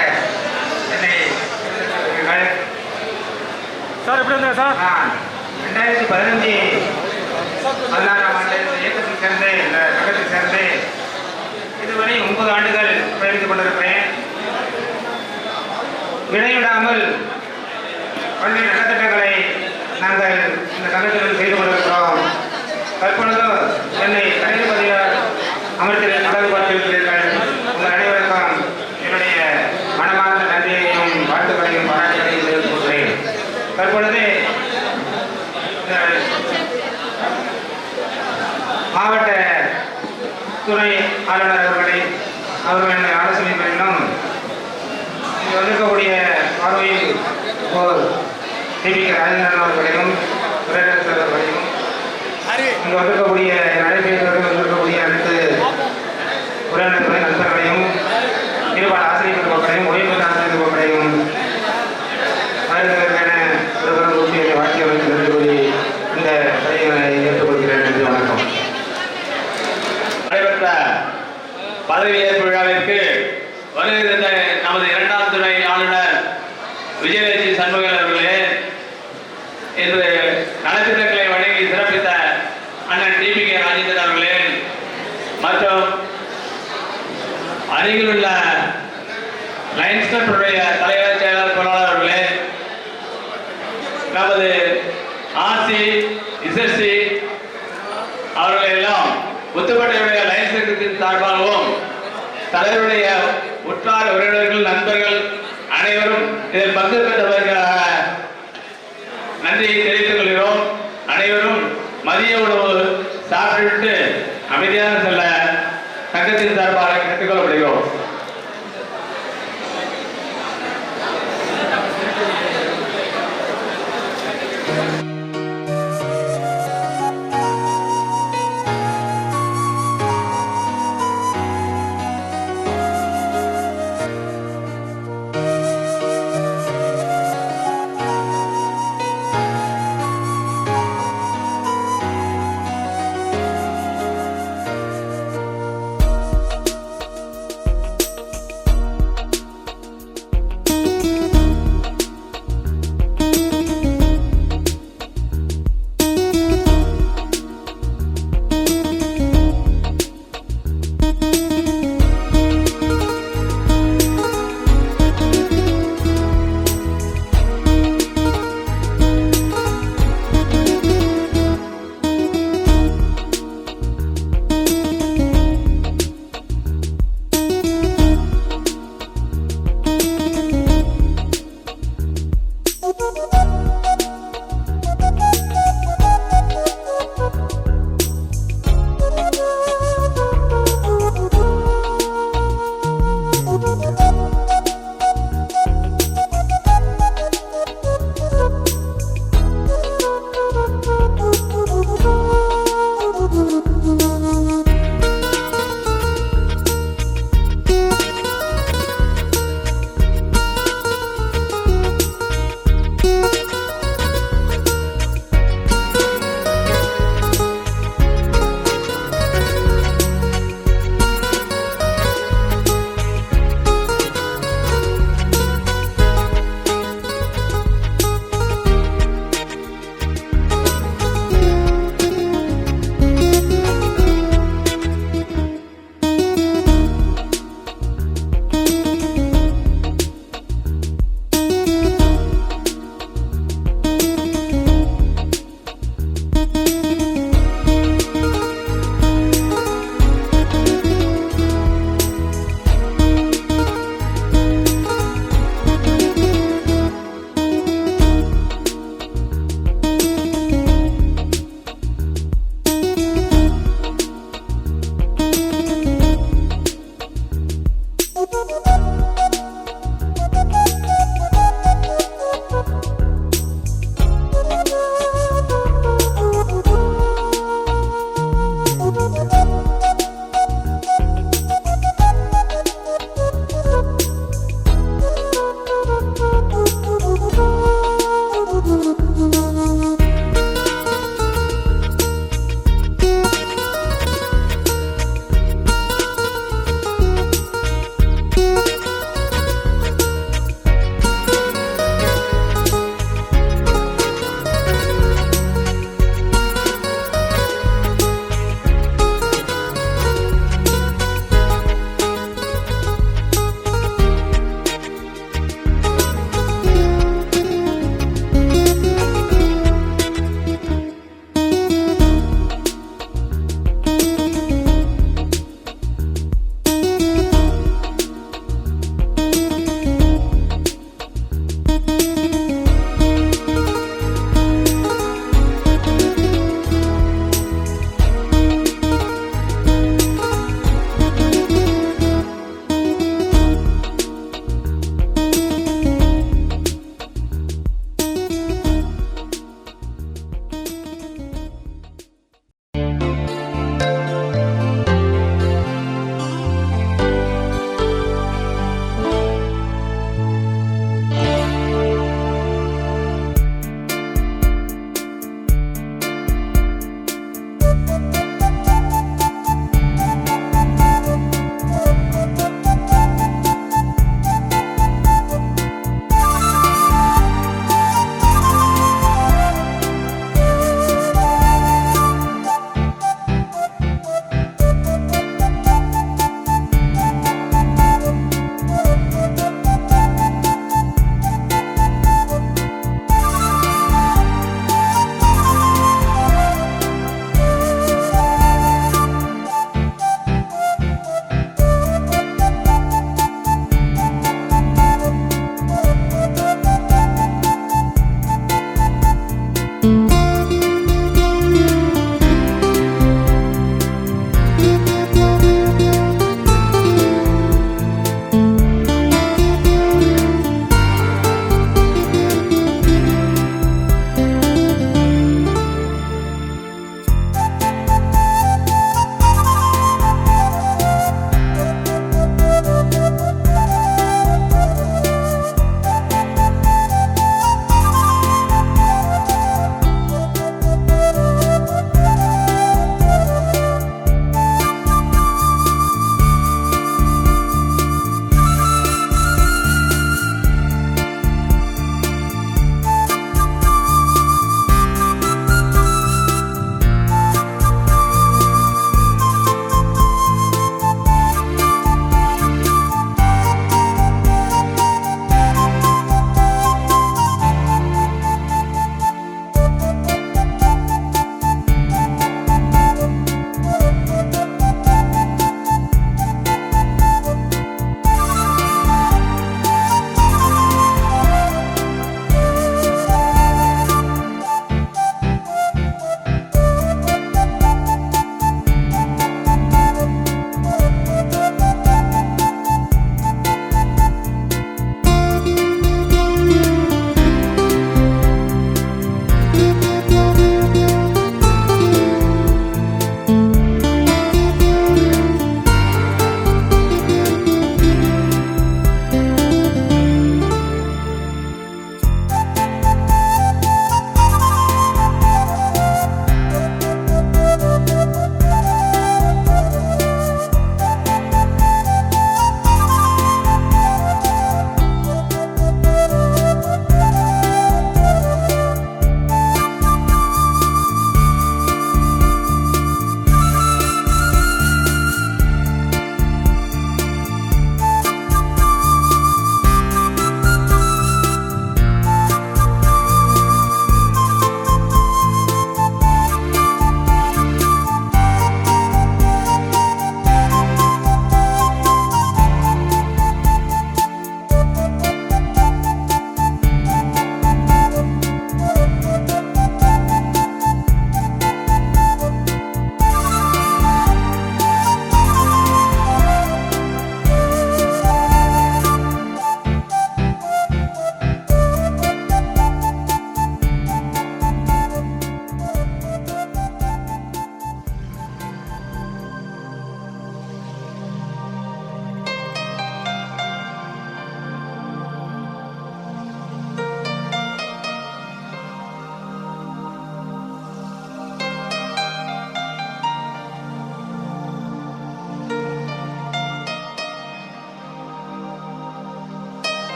என்னை சார் எப்படி இருந்தா சார்? 2015 16ஆம் ஆண்டு இந்த இயக்கத்தில் சேர்ந்து இந்த சங்கத்தில் சேர்ந்து இதுவரை 9 ஆண்டுகள் பயணித்துக் கொண்டிருக்கிறேன். இடைவிடாமல் பல்வேறு நலத்திட்டங்களை நாங்கள் இந்த சங்கத்தில் செய்து கொண்டிருக்கிறோம். தற்பொழுது என்னை தலைவதியாக அமர்த்தி நடந்து பார்த்திருக்கிறீர்கள். உங்கள் அனைவருக்கும் என்னுடைய மனமார்ந்த நன்றியையும் வாழ்த்துக்களையும் பாராட்டுகளையும் தெரிவித்துக் கொள்கிறேன். தற்பொழுது மாவட்ட துணை ஆளுநர் அவர்களின் ஆலோசனை பயனும் இங்கு வந்திருக்கக்கூடிய பார்வையில் டிபி ராஜேந்திரன் அவர்களையும் துறையரசர் அவர்களையும் இங்கு வந்திருக்கக்கூடிய நடைபெறுவர்கள் வந்திருக்கக்கூடிய அனைத்து உறவினர்களை நண்பர்களையும் இருபாடு ஆசிரியர் பெருமக்களையும் ஓய்வு பெற்ற ஆசிரியர் பெருமக்களையும் வருகிறதற்கான ஒருவரும் ஊசியை வாழ்க்கை அமைத்து நன்றி கூறி இந்த பணிகளை ஏற்றுக்கொள்கிறேன். நன்றி, வணக்கம். நடைபெற்ற பதவியேற்பு விழாவிற்கு வருகின்ற நமது 2ஆம் துணை ஆளுநர் விஜயலட்சுமி சண்முகன் அவர்களே, இன்று நலத்திட்டங்களை வழங்கி சிறப்பித்த அண்ணன் டிபி ராஜேந்திரன் அவர்களே மற்றும் அருகில் உள்ள லயன்ஸ் கிளப்புடைய தலைவர் செயலாளர் பொருளாளர் அவர்களே, நமது ஆர்சி இசர்சி அவர்களை எல்லாம் முத்துப்பேட்டையுடைய லயன்ஸ் சங்கத்தின் சார்பாகவும் தலைவருடைய உற்றார் உறவினர்கள் நண்பர்கள் அனைவரும் இதில் பங்கு பெற்றவர்களாக நன்றியை தெரிவித்துக் கொள்கிறோம். அனைவரும் மதிய உணவு சாப்பிட்டு அமைதியாக